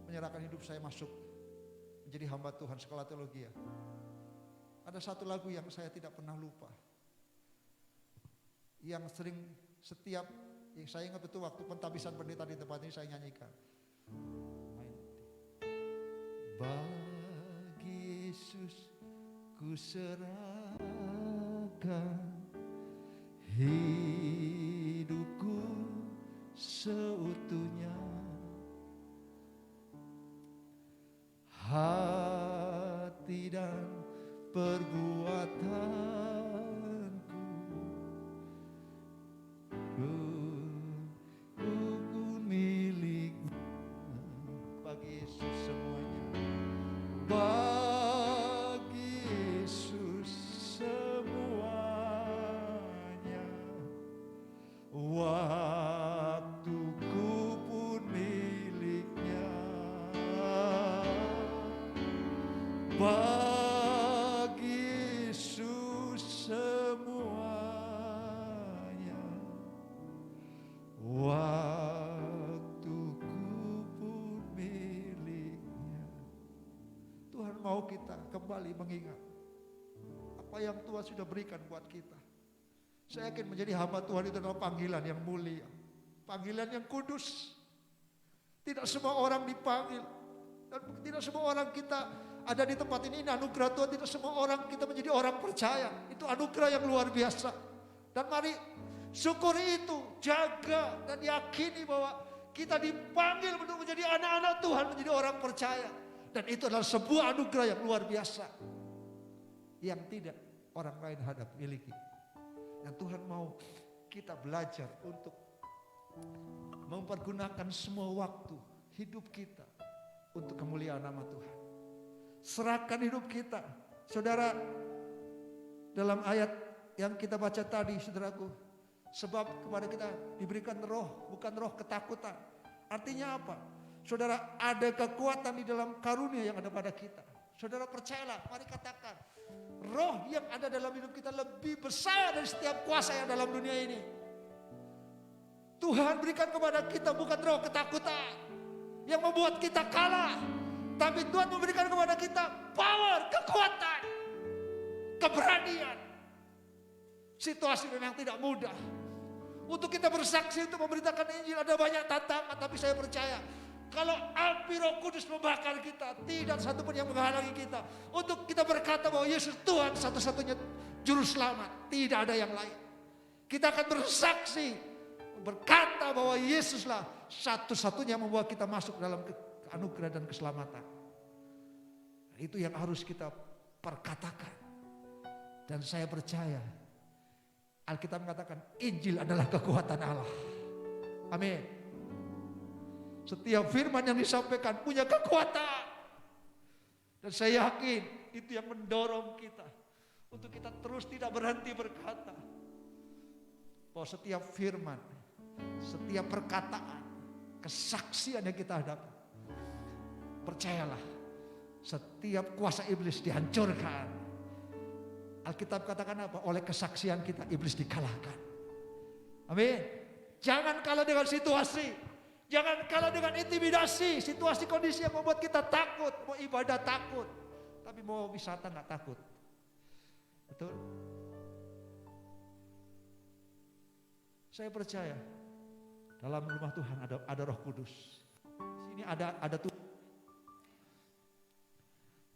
menyerahkan hidup saya masuk menjadi hamba Tuhan sekolah teologi. Ada satu lagu yang saya tidak pernah lupa. Yang sering yang saya ingat betul waktu pentabisan pendeta di tempat ini saya nyanyikan. Bagi Yesus ku serahkan hidupku seutuhnya, hati dan perbuatanku ku miliknya. Bagi Yesus semuanya, bagi Yesus semuanya, waktuku pun miliknya. Bagi Yesus semuanya, waktuku pun miliknya. Tuhan mau kita kembali mengingat apa yang Tuhan sudah berikan buat kita. Saya yakin menjadi hamba Tuhan itu adalah panggilan yang mulia, panggilan yang kudus. Tidak semua orang dipanggil, dan tidak semua orang kita ada di tempat ini anugerah Tuhan. Tidak semua orang kita menjadi orang percaya. Itu anugerah yang luar biasa. Dan mari syukuri itu, jaga dan yakini bahwa kita dipanggil untuk menjadi anak-anak Tuhan, menjadi orang percaya. Dan itu adalah sebuah anugerah yang luar biasa yang tidak orang lain miliki. Dan Tuhan mau kita belajar untuk mempergunakan semua waktu hidup kita untuk kemuliaan nama Tuhan. Serahkan hidup kita. Saudara, dalam ayat yang kita baca tadi, saudaraku, sebab kepada kita diberikan roh, bukan roh ketakutan. Artinya apa? Saudara, ada kekuatan di dalam karunia yang ada pada kita. Saudara percayalah, mari katakan, roh yang ada dalam hidup kita lebih besar dari setiap kuasa yang dalam dunia ini. Tuhan berikan kepada kita bukan roh ketakutan yang membuat kita kalah, tapi Tuhan memberikan kepada kita power, kekuatan, keberanian. Situasi memang tidak mudah untuk kita bersaksi, untuk memberitakan Injil. Ada banyak tantangan, tapi saya percaya kalau api Roh Kudus membakar kita, tidak satu pun yang menghalangi kita untuk kita berkata bahwa Yesus Tuhan satu-satunya juru selamat, tidak ada yang lain. Kita akan bersaksi, berkata bahwa Yesuslah satu-satunya yang membawa kita masuk dalam anugerah dan keselamatan. Itu yang harus kita perkatakan. Dan saya percaya Alkitab mengatakan Injil adalah kekuatan Allah. Amin. Setiap firman yang disampaikan punya kekuatan. Dan saya yakin itu yang mendorong kita untuk kita terus tidak berhenti berkata bahwa setiap firman, setiap perkataan, kesaksian yang kita hadapi, percayalah, setiap kuasa iblis dihancurkan. Alkitab katakan apa? Oleh kesaksian kita iblis dikalahkan. Amin. Jangan kalah dengan situasi. Jangan kalah dengan intimidasi, situasi kondisi yang membuat kita takut. Mau ibadah takut, tapi mau wisata gak takut. Betul? Saya percaya dalam rumah Tuhan ada Roh Kudus. Sini ada Tuhan.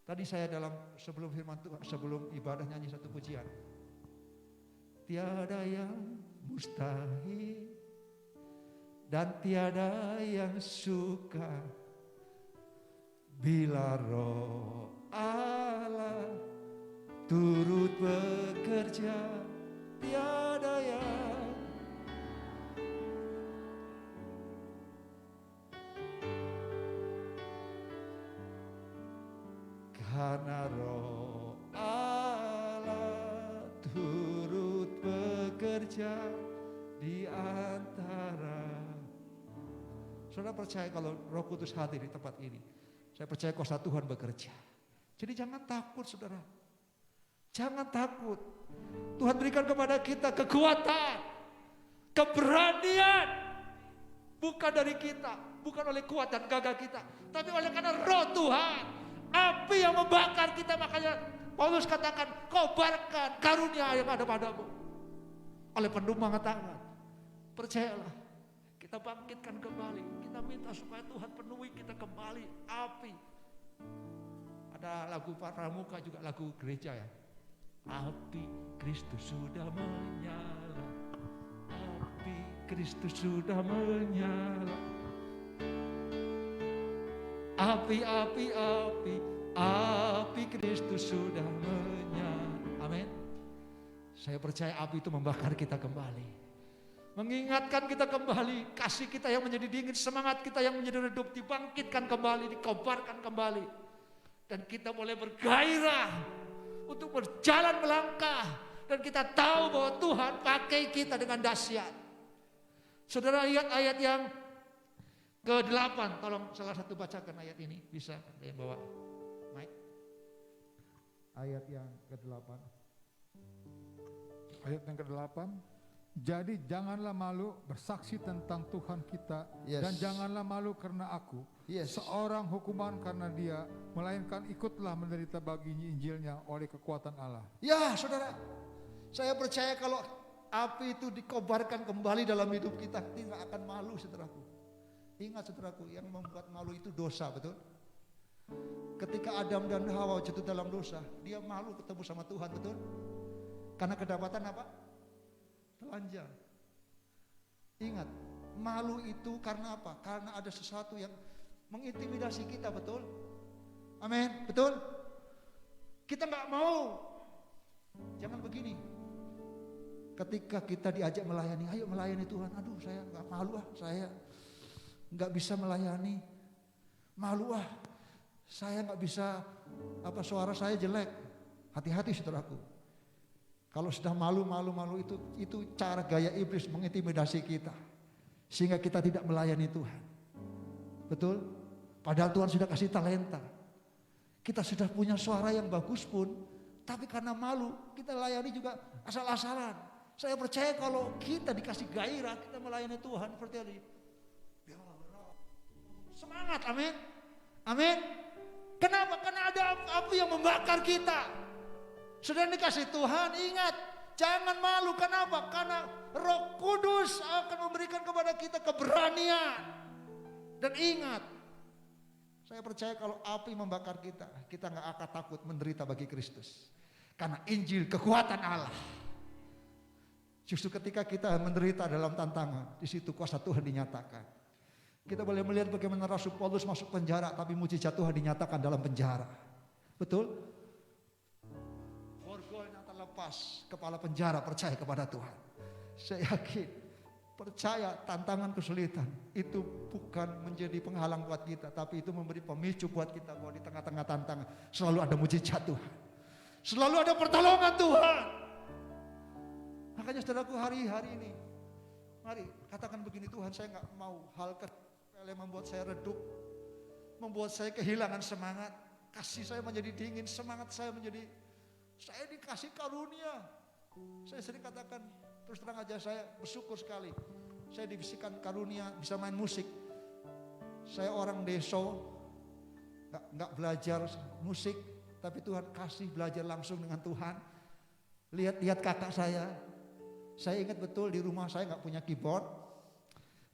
Tadi saya sebelum firman Tuhan, sebelum ibadah nyanyi satu pujian. Tiada yang mustahil dan tiada yang suka bila Roh Allah turut bekerja. Tiada yang bekerja di antara. Saudara percaya kalau Roh Kudus hadir di tempat ini, saya percaya kuasa Tuhan bekerja. Jadi jangan takut saudara. Jangan takut. Tuhan berikan kepada kita kekuatan, keberanian. Bukan dari kita, bukan oleh kuat dan gagah kita, tapi oleh karena Roh Tuhan. Api yang membakar kita, makanya Paulus katakan, kobarkan karunia yang ada padamu. Oleh penumbang tangan. Percayalah, kita bangkitkan kembali. Kita minta supaya Tuhan penuhi kita kembali api. Ada lagu Pramuka juga, lagu gereja ya. Api Kristus sudah menyala. Api Kristus sudah menyala. Api, api, api, api Kristus sudah menyala. Amin. Saya percaya api itu membakar kita kembali. Mengingatkan kita kembali, kasih kita yang menjadi dingin, semangat kita yang menjadi redup, dibangkitkan kembali, dikobarkan kembali. Dan kita boleh bergairah untuk berjalan melangkah. Dan kita tahu bahwa Tuhan pakai kita dengan dahsyat. Saudara lihat ayat yang ke-8, tolong salah satu bacakan ayat ini, bisa ada yang bawa mic. Ayat yang ke-8.
Ayat yang ke-8. Jadi janganlah malu bersaksi tentang Tuhan kita, dan janganlah malu karena aku, seorang hukuman karena dia, melainkan ikutlah menderita baginya Injilnya oleh kekuatan Allah.
Ya saudara, saya percaya kalau api itu dikobarkan kembali dalam hidup kita, tidak akan malu saudaraku. Ingat saudaraku, yang membuat malu itu dosa, betul? Ketika Adam dan Hawa jatuh dalam dosa, dia malu ketemu sama Tuhan, betul? Karena kedapatan apa? Telanjang. Ingat, malu itu karena apa? Karena ada sesuatu yang mengintimidasi kita, betul? Amin, betul? Kita nggak mau. Jangan begini. Ketika kita diajak melayani, ayo melayani Tuhan. Aduh, saya nggak malu saya nggak bisa melayani. Malu saya nggak bisa, suara saya jelek. Hati-hati saudaraku. Kalau sudah malu itu cara gaya iblis mengintimidasi kita. Sehingga kita tidak melayani Tuhan. Betul? Padahal Tuhan sudah kasih talenta. Kita sudah punya suara yang bagus pun, tapi karena malu kita layani juga asal-asalan. Saya percaya kalau kita dikasih gairah, kita melayani Tuhan seperti ini. Semangat, amin. Amin. Kenapa? Karena ada api yang membakar kita. Sudah dikasih Tuhan, ingat, jangan malu. Kenapa? Karena Roh Kudus akan memberikan kepada kita keberanian. Dan ingat, saya percaya kalau api membakar kita, kita gak akan takut menderita bagi Kristus. Karena Injil kekuatan Allah. Justru ketika kita menderita dalam tantangan, di situ kuasa Tuhan dinyatakan. Kita boleh melihat bagaimana Rasul Paulus masuk penjara, tapi mujizat Tuhan dinyatakan dalam penjara. Betul? Lepas kepala penjara percaya kepada Tuhan. Saya yakin, percaya tantangan kesulitan itu bukan menjadi penghalang buat kita, tapi itu memberi pemicu buat kita bahwa di tengah-tengah tantangan selalu ada mujizat Tuhan, selalu ada pertolongan Tuhan. Makanya saudaraku, hari ini, mari katakan begini, Tuhan, saya nggak mau hal kecil yang membuat saya redup, membuat saya kehilangan semangat, kasih saya menjadi dingin, semangat saya dikasih karunia. Saya sering katakan, terus terang aja saya bersyukur sekali. Saya dibisikan karunia bisa main musik. Saya orang deso, nggak belajar musik, tapi Tuhan kasih belajar langsung dengan Tuhan. Lihat kakak saya ingat betul di rumah saya nggak punya keyboard,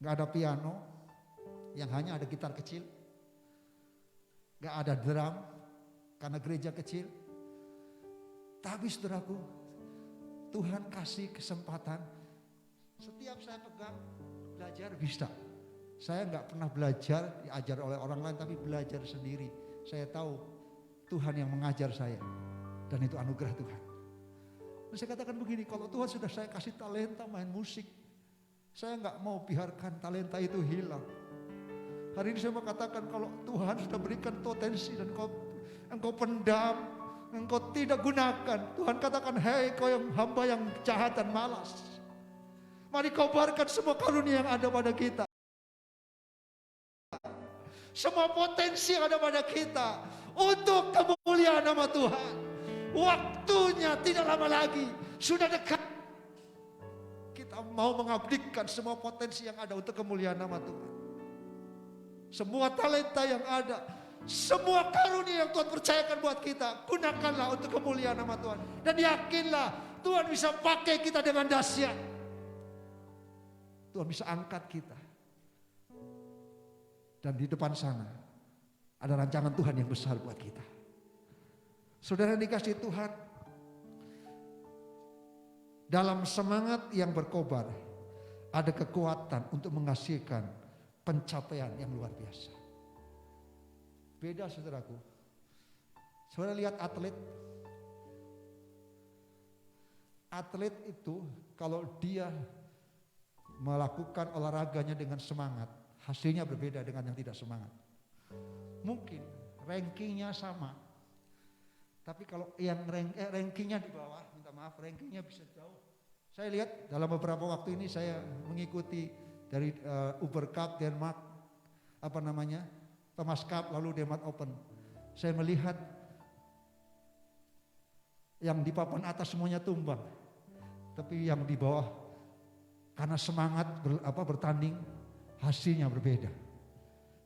nggak ada piano, yang hanya ada gitar kecil, nggak ada drum karena gereja kecil. Tapi saudaraku, Tuhan kasih kesempatan. Setiap saya pegang, belajar bisa. Saya nggak pernah belajar diajar oleh orang lain, tapi belajar sendiri. Saya tahu Tuhan yang mengajar saya, dan itu anugerah Tuhan. Dan saya katakan begini, kalau Tuhan sudah saya kasih talenta main musik, saya nggak mau biarkan talenta itu hilang. Hari ini saya mau katakan, kalau Tuhan sudah berikan potensi dan engkau pendam, engkau tidak gunakan. Tuhan katakan, hei kau yang hamba yang jahat dan malas, Mari kobarkan semua karunia yang ada pada kita. Semua potensi yang ada pada kita untuk kemuliaan nama Tuhan. Waktunya tidak lama lagi, sudah dekat. Kita mau mengabdikan semua potensi yang ada untuk kemuliaan nama Tuhan. Semua talenta yang ada, semua karunia yang Tuhan percayakan buat kita, gunakanlah untuk kemuliaan nama Tuhan. Dan yakinlah Tuhan bisa pakai kita dengan dahsyat. Tuhan bisa angkat kita. Dan di depan sana ada rancangan Tuhan yang besar buat kita. Saudara dikasih Tuhan, dalam semangat yang berkobar ada kekuatan untuk menghasilkan pencapaian yang luar biasa. Beda saudaraku. Saudara lihat atlet. Atlet itu kalau dia melakukan olahraganya dengan semangat, hasilnya berbeda dengan yang tidak semangat. Mungkin rankingnya sama, tapi kalau yang rankingnya di bawah, minta maaf, rankingnya bisa jauh. Saya lihat dalam beberapa waktu ini saya mengikuti dari Uber Cup Denmark, Thomas Cup, lalu Denmark Open. Saya melihat yang di papan atas semuanya tumbang, tapi yang di bawah karena semangat bertanding, hasilnya berbeda.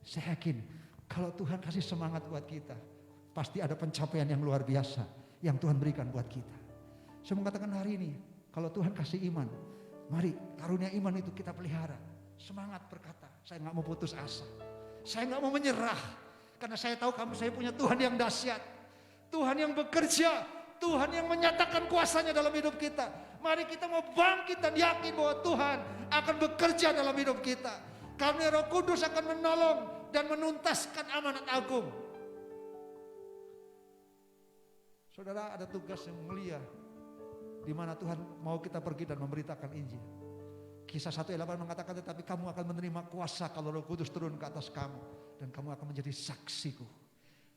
Saya yakin kalau Tuhan kasih semangat buat kita, pasti ada pencapaian yang luar biasa yang Tuhan berikan buat kita. Saya mengatakan hari ini, kalau Tuhan kasih iman, mari karunia iman itu kita pelihara. Semangat berkata, saya gak mau putus asa, saya gak mau menyerah, karena saya tahu saya punya Tuhan yang dahsyat, Tuhan yang bekerja, Tuhan yang menyatakan kuasanya dalam hidup kita. Mari kita mau bangkit dan yakin bahwa Tuhan akan bekerja dalam hidup kita. Karena Roh Kudus akan menolong dan menuntaskan amanat agung. Saudara, ada tugas yang mulia di mana Tuhan mau kita pergi dan memberitakan Injil. Kisah 1:8 mengatakan, tetapi kamu akan menerima kuasa kalau Roh Kudus turun ke atas kamu, dan kamu akan menjadi saksiku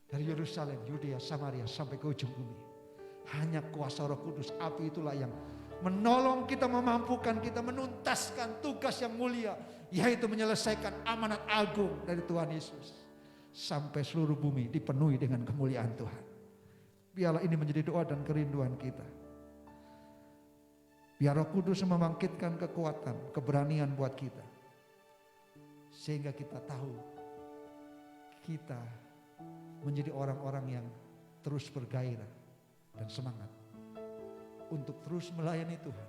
dari Yerusalem, Yudea, Samaria sampai ke ujung bumi. Hanya kuasa Roh Kudus, api itulah yang menolong kita, memampukan kita menuntaskan tugas yang mulia, yaitu menyelesaikan amanat agung dari Tuhan Yesus sampai seluruh bumi dipenuhi dengan kemuliaan Tuhan. Biarlah ini menjadi doa dan kerinduan kita. Biar Roh Kudus membangkitkan kekuatan, keberanian buat kita, sehingga kita tahu kita menjadi orang-orang yang terus bergairah dan semangat untuk terus melayani Tuhan.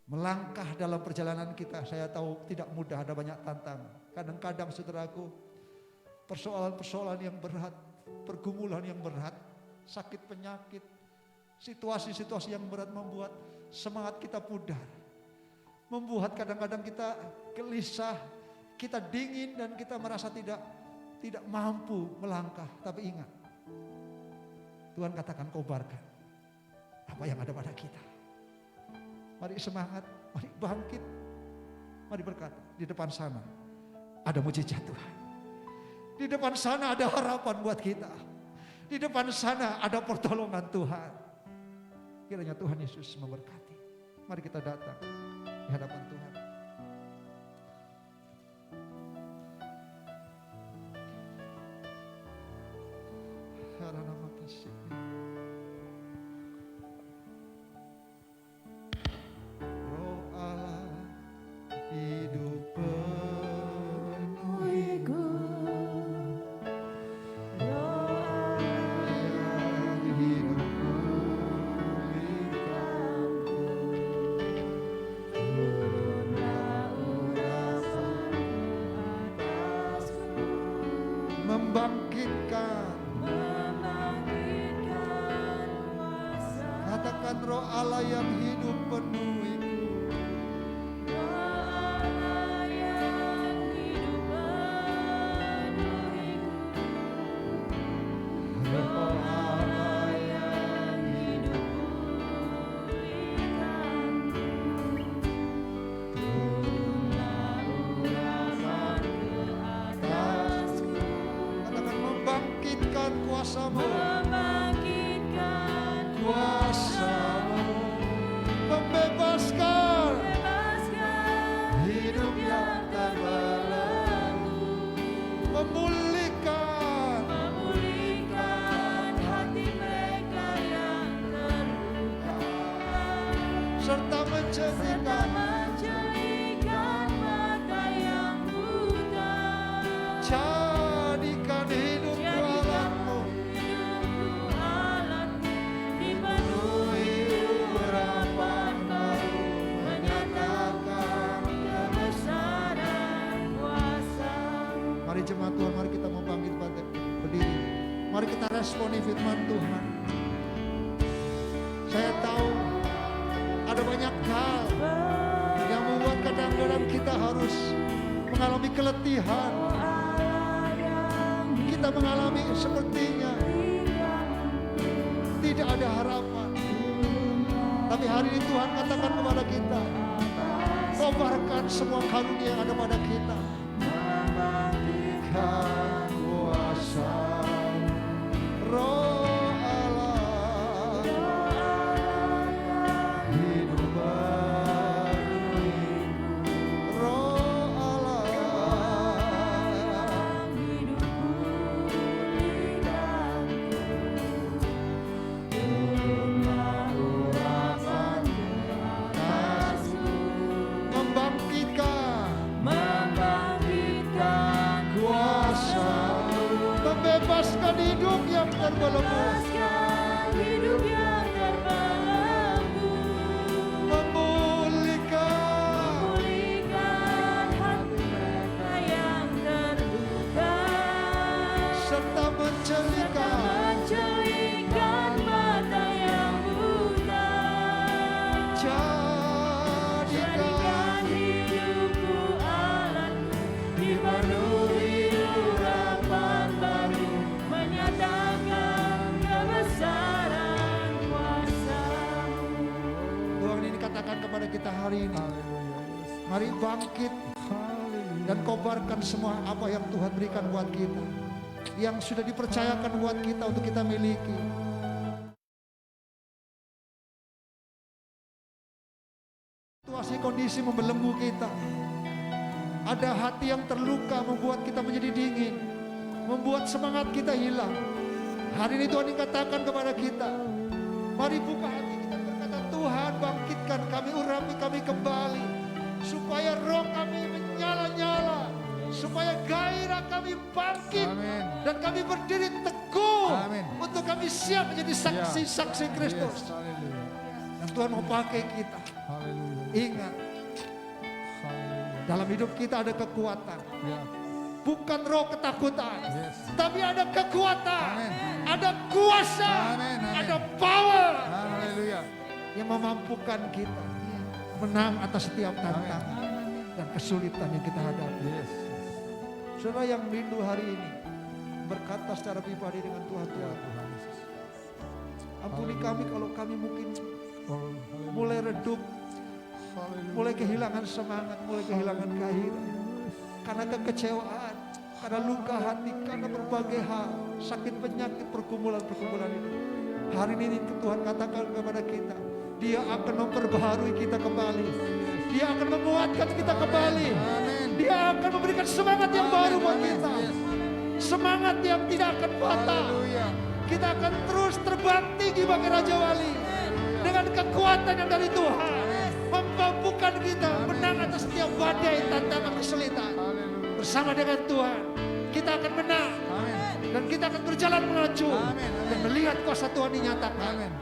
Melangkah dalam perjalanan kita, saya tahu tidak mudah, ada banyak tantangan. Kadang-kadang saudaraku, persoalan-persoalan yang berat, pergumulan yang berat, sakit penyakit, situasi-situasi yang berat membuat semangat kita pudar. Membuat kadang-kadang kita gelisah, kita dingin dan kita merasa tidak mampu melangkah. Tapi ingat, Tuhan katakan kobarkan apa yang ada pada kita. Mari semangat, mari bangkit, mari berkata, di depan sana ada mujizat Tuhan. Di depan sana ada harapan buat kita. Di depan sana ada pertolongan Tuhan. Kiranya Tuhan Yesus memberkati. Mari kita datang di hadapan Tuhan. Roh Allah hidup penuhiku.
Turun
memberkatikan,
menjadikan mata yang buta,
jadikan hidupku alatmu,
dipenuhi urapan baru, menyatakan kebesaran kuasa.
Mari jemaat Tuhan, mari kita mau bangkit berdiri. Mari kita responi firman Tuhan. Saya tahu ada banyak hal yang membuat kadang-kadang kita harus mengalami keletihan. Kita mengalami sepertinya tidak ada harapan. Tapi hari ini Tuhan katakan kepada kita, kobarkan semua karunia yang ada pada kita. Membangkitkan kuasa Roh Allah, hidup baru, Roh Allah,
Hidup pulihkanku, turunlah urapan atasku,
membangkitkan
kuasa,
membebaskan hidup yang terbelenggu,
lepaskan hidup yang terbelenggu,
memulihkan
hati mereka yang terluka,
serta mencelikakan
menjadikan mata yang buta, jadikan hidupku alatmu, dipenuhi urapan baru, menyatakan kebesaran kuasa-Mu.
Tuhan ini katakan kepada kita hari ini, mari bangkit dan kobarkan semua apa yang Tuhan berikan buat kita, yang sudah dipercayakan buat kita untuk kita miliki. Situasi kondisi membelenggu kita, ada hati yang terluka membuat kita menjadi dingin, membuat semangat kita hilang. Hari ini Tuhan katakan kepada kita, mari buka hati kita berkata, Tuhan bangkitkan kami, urapi kami kembali, supaya roh kami menyala-nyala, supaya gairah kami bangkit.
Amin.
Dan kami berdiri teguh.
Amin.
Untuk kami siap menjadi saksi-saksi Kristus.
Yes, haleluya.
Dan Tuhan mau pakai kita.
Haleluya.
Ingat,
Haleluya.
dalam hidup kita ada kekuatan.
Ya.
Bukan roh ketakutan,
Yes.
tapi ada kekuatan,
Amin.
ada kuasa,
Amin, amin.
ada power
Haleluya.
yang memampukan kita menang atas setiap tantangan dan kesulitan yang kita hadapi.
Yes.
Saudara yang rindu hari ini berkata secara pribadi dengan Tuhan, Tuhan,
Tuhan Yesus.
ampuni kami kalau kami mungkin
Oh, haleluya.
mulai redup,
Haleluya.
mulai kehilangan semangat, mulai kehilangan gairah. Karena kekecewaan, karena luka hati, karena berbagai hal, sakit penyakit, pergumulan-pergumulan ini. Hari ini Tuhan katakan kepada kita, Dia akan memperbaharui kita kembali. Dia akan menguatkan kita kembali.
Amin.
Dia akan memberikan semangat yang baru buat
Amin.
kita.
Yes.
Semangat yang tidak akan patah.
Haleluya.
Kita akan terus terbang tinggi bagi Raja Wali. Dengan kekuatan yang dari Tuhan. Memampukan kita menang atas setiap badai, tantangan, kesulitan.
Haleluya.
Bersama dengan Tuhan, kita akan menang.
Amin.
Dan kita akan berjalan mengacu.
Amin, amin.
Dan melihat kuasa Tuhan dinyatakan.
Amin.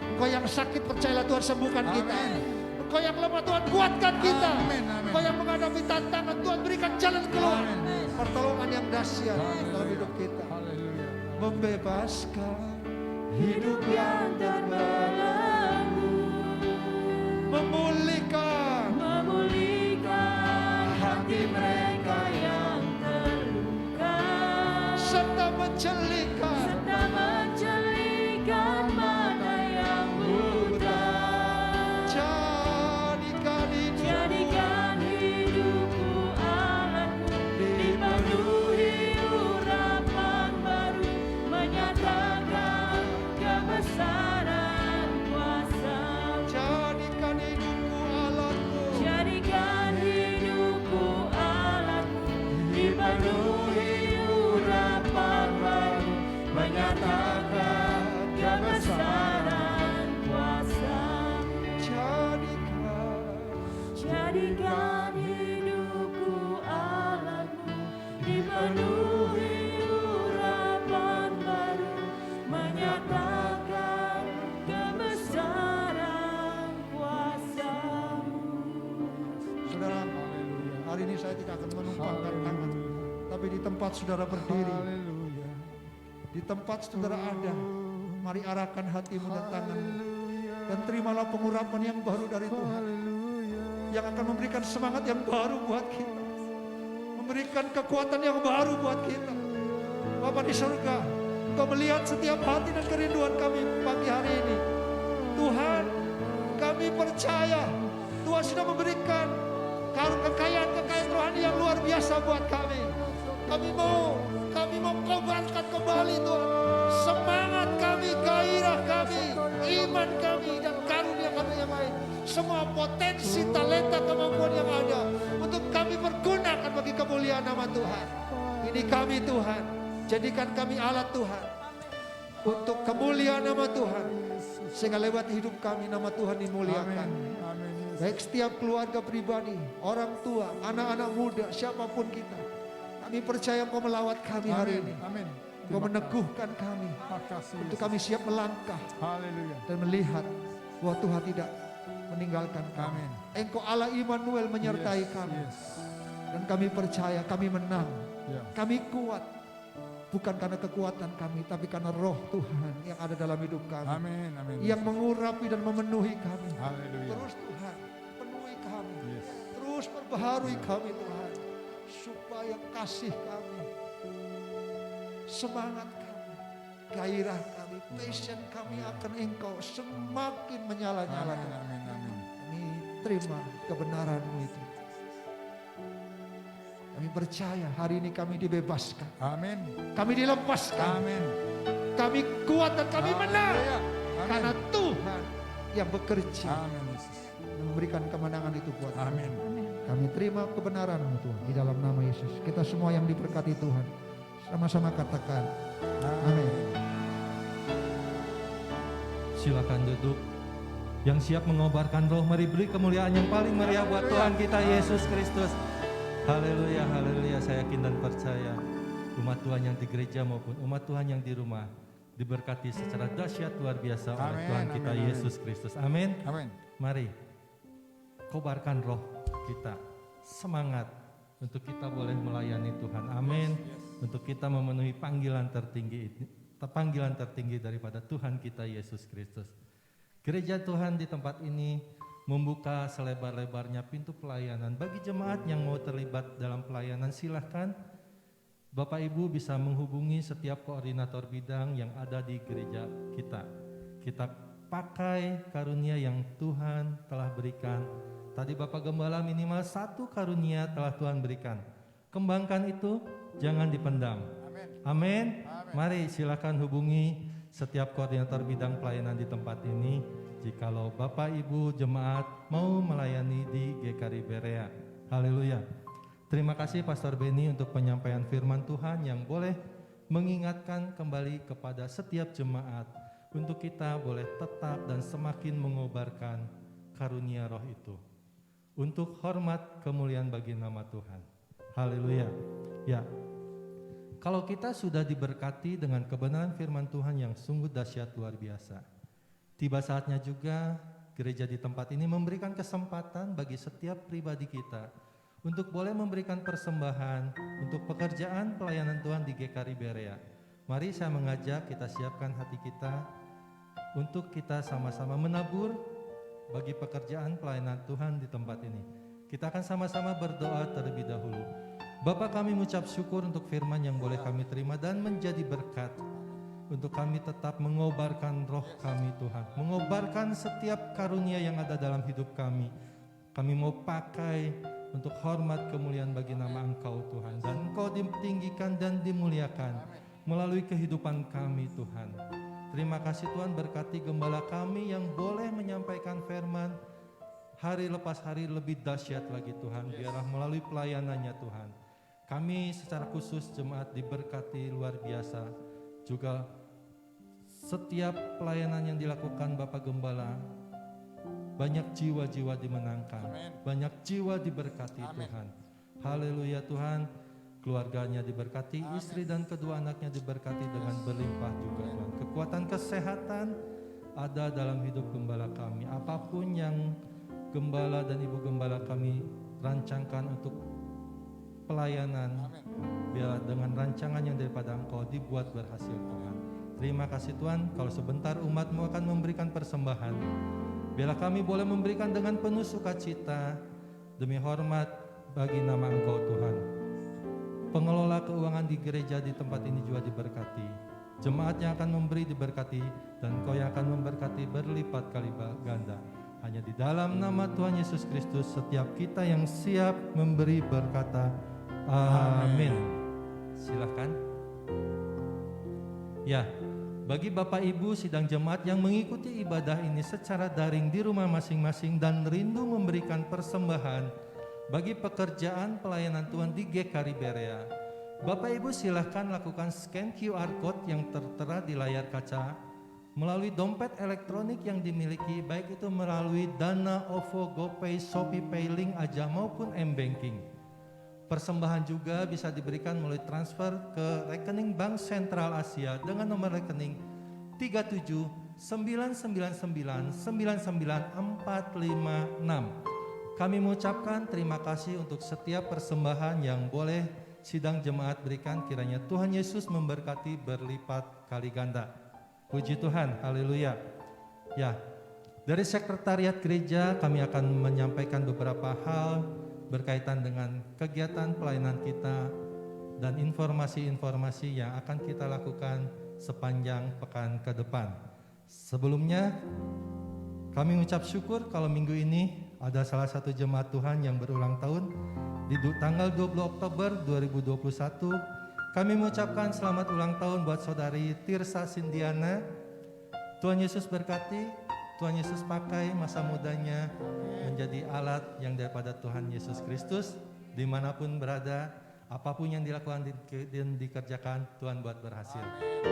Engkau yang sakit, percayalah Tuhan sembuhkan kita.
Amin.
Engkau yang lemah, Tuhan kuatkan kita.
Amin, amin.
Engkau yang menghadapi tantangan, Tuhan berikan jalan keluar.
Amin.
Pertolongan yang dahsyat
Amin.
dalam hidup kita.
Haleluya.
Membebaskan
Hidup yang terbelenggu,
memulihkan
memulihkan hati mereka yang terluka,
serta mencelingkan
serta menjelikan mata yang buta,
jadikan
hidupku alatmu, dipenuhi urapan baru, menyatakan kebesaran kuasa.
jadikan hidupku
Jadikan hidupku alatmu, dipenuhi urapan baru, menyatakan kebesaran kuasa-Mu.
Saudara, hari ini saya tidak akan menumpangkan tangan, tapi di tempat saudara berdiri, di tempat saudara ada, mari arahkan hatimu dan tanganmu, dan terimalah pengurapan yang baru dari Tuhan, yang akan memberikan semangat yang baru buat kita, memberikan kekuatan yang baru buat kita. Bapa di surga, Engkau melihat setiap hati dan kerinduan kami pagi hari ini. Tuhan, kami percaya Tuhan sudah memberikan kekayaan rohani yang luar biasa buat kami. Kami mau kobarkan kembali Tuhan semangat kami, gairah kami, iman kami, dan karunia kami yang lain. Semua potensi, talenta, kemampuan yang ada untuk kami pergunakan bagi kemuliaan nama Tuhan. Ini kami Tuhan, jadikan kami alat Tuhan untuk kemuliaan nama Tuhan, sehingga lewat hidup kami nama Tuhan dimuliakan. Baik setiap keluarga pribadi, orang tua, anak-anak muda, siapapun kita, kami percaya Engkau melawat kami hari ini. Engkau meneguhkan kami untuk kami siap melangkah dan melihat bahwa Tuhan tidak meninggalkan kami. Engkau Allah Immanuel menyertai kami, dan kami percaya kami menang, kami kuat, bukan karena kekuatan kami, tapi karena roh Tuhan yang ada dalam hidup kami, yang mengurapi dan memenuhi kami. Terus Tuhan penuhi kami, terus perbaharui kami Tuhan, supaya kasih kami, semangat kami, gairah kami, passion kami akan Engkau semakin menyala-nyala. Kami terima kebenaran-Mu itu. Kami percaya hari ini kami dibebaskan. Kami dilepaskan. Kami kuat dan kami menang. Karena Tuhan yang bekerja memberikan kemenangan itu buat kami. Kami terima kebenaran-Mu Tuhan di dalam nama Yesus. Kita semua yang diberkati Tuhan, sama-sama katakan amin.
Silakan duduk. Yang siap mengobarkan roh, mari beri kemuliaan yang paling meriah buat Tuhan kita Yesus Kristus. Haleluya, haleluya. Saya yakin dan percaya umat Tuhan yang di gereja maupun umat Tuhan yang di rumah diberkati secara dahsyat luar biasa oleh Tuhan kita Yesus Kristus. Amin. Mari kobarkan roh kita, semangat untuk kita boleh melayani Tuhan. Amin. Untuk kita memenuhi panggilan tertinggi daripada Tuhan kita Yesus Kristus. Gereja Tuhan di tempat ini membuka selebar-lebarnya pintu pelayanan bagi jemaat yang mau terlibat dalam pelayanan. Silahkan Bapak Ibu bisa menghubungi setiap koordinator bidang yang ada di gereja kita. Kita pakai karunia yang Tuhan telah berikan. Tadi Bapak Gembala minimal 1 karunia telah Tuhan berikan. Kembangkan itu, jangan dipendam. Amin. Mari silakan hubungi setiap koordinator bidang pelayanan di tempat ini. Jikalau Bapak Ibu jemaat mau melayani di GKRI Berea. Haleluya. Terima kasih Pastor Benny untuk penyampaian firman Tuhan yang boleh mengingatkan kembali kepada setiap jemaat untuk kita boleh tetap dan semakin mengobarkan karunia roh itu. Untuk hormat kemuliaan bagi nama Tuhan. Haleluya. Ya. Kalau kita sudah diberkati dengan kebenaran firman Tuhan yang sungguh dahsyat luar biasa, tiba saatnya juga gereja di tempat ini memberikan kesempatan bagi setiap pribadi kita untuk boleh memberikan persembahan untuk pekerjaan pelayanan Tuhan di GKRI Berea. Mari saya mengajak kita siapkan hati kita untuk kita sama-sama menabur bagi pekerjaan pelayanan Tuhan di tempat ini. Kita akan sama-sama berdoa terlebih dahulu. Bapa, kami mengucap syukur untuk firman yang boleh kami terima dan menjadi berkat untuk kami tetap mengobarkan roh kami Tuhan, mengobarkan setiap karunia yang ada dalam hidup kami. Kami mau pakai untuk hormat kemuliaan bagi nama Engkau Tuhan, dan Engkau ditinggikan dan dimuliakan melalui kehidupan kami Tuhan. Terima kasih Tuhan, berkati gembala kami yang boleh menyampaikan firman hari lepas hari lebih dahsyat lagi Tuhan. Biarlah melalui pelayanannya Tuhan, kami secara khusus jemaat diberkati luar biasa. Juga setiap pelayanan yang dilakukan Bapak Gembala banyak jiwa-jiwa dimenangkan, banyak jiwa diberkati Tuhan. Haleluya Tuhan, keluarganya diberkati, istri dan kedua anaknya diberkati dengan berlimpah juga Tuhan. Kekuatan kesehatan ada dalam hidup gembala kami. Apapun yang gembala dan ibu gembala kami rancangkan untuk pelayanan, biar dengan rancangan yang daripada Engkau dibuat berhasil Tuhan. Terima kasih Tuhan, kalau sebentar umat-Mu akan memberikan persembahan, biarlah kami boleh memberikan dengan penuh sukacita demi hormat bagi nama Engkau Tuhan. Pengelola keuangan di gereja di tempat ini juga diberkati. Jemaat yang akan memberi diberkati, dan Engkau yang akan memberkati berlipat kali ganda. Hanya di dalam nama Tuhan Yesus Kristus setiap kita yang siap memberi berkata amin. Silakan. Ya, bagi Bapak Ibu sidang jemaat yang mengikuti ibadah ini secara daring di rumah masing-masing dan rindu memberikan persembahan bagi pekerjaan pelayanan Tuhan di GKRI Berea, Bapak Ibu silahkan lakukan scan QR Code yang tertera di layar kaca melalui dompet elektronik yang dimiliki, baik itu melalui Dana, OVO, GoPay, ShopeePay, Link Aja maupun M-Banking. Persembahan juga bisa diberikan melalui transfer ke rekening Bank Sentral Asia dengan nomor rekening 3799994946. Kami mengucapkan terima kasih untuk setiap persembahan yang boleh sidang jemaat berikan. Kiranya Tuhan Yesus memberkati berlipat kali ganda. Puji Tuhan, haleluya. Ya, dari sekretariat gereja kami akan menyampaikan beberapa hal berkaitan dengan kegiatan pelayanan kita dan informasi-informasi yang akan kita lakukan sepanjang pekan ke depan. Sebelumnya, kami mengucap syukur kalau minggu ini ada salah satu jemaat Tuhan yang berulang tahun di tanggal 20 Oktober 2021. Kami mengucapkan selamat ulang tahun buat saudari Tirsa Sindiana. Tuhan Yesus berkati, Tuhan Yesus pakai masa mudanya menjadi alat yang daripada Tuhan Yesus Kristus. Dimanapun berada, apapun yang dilakukan dan dikerjakan, Tuhan buat berhasil.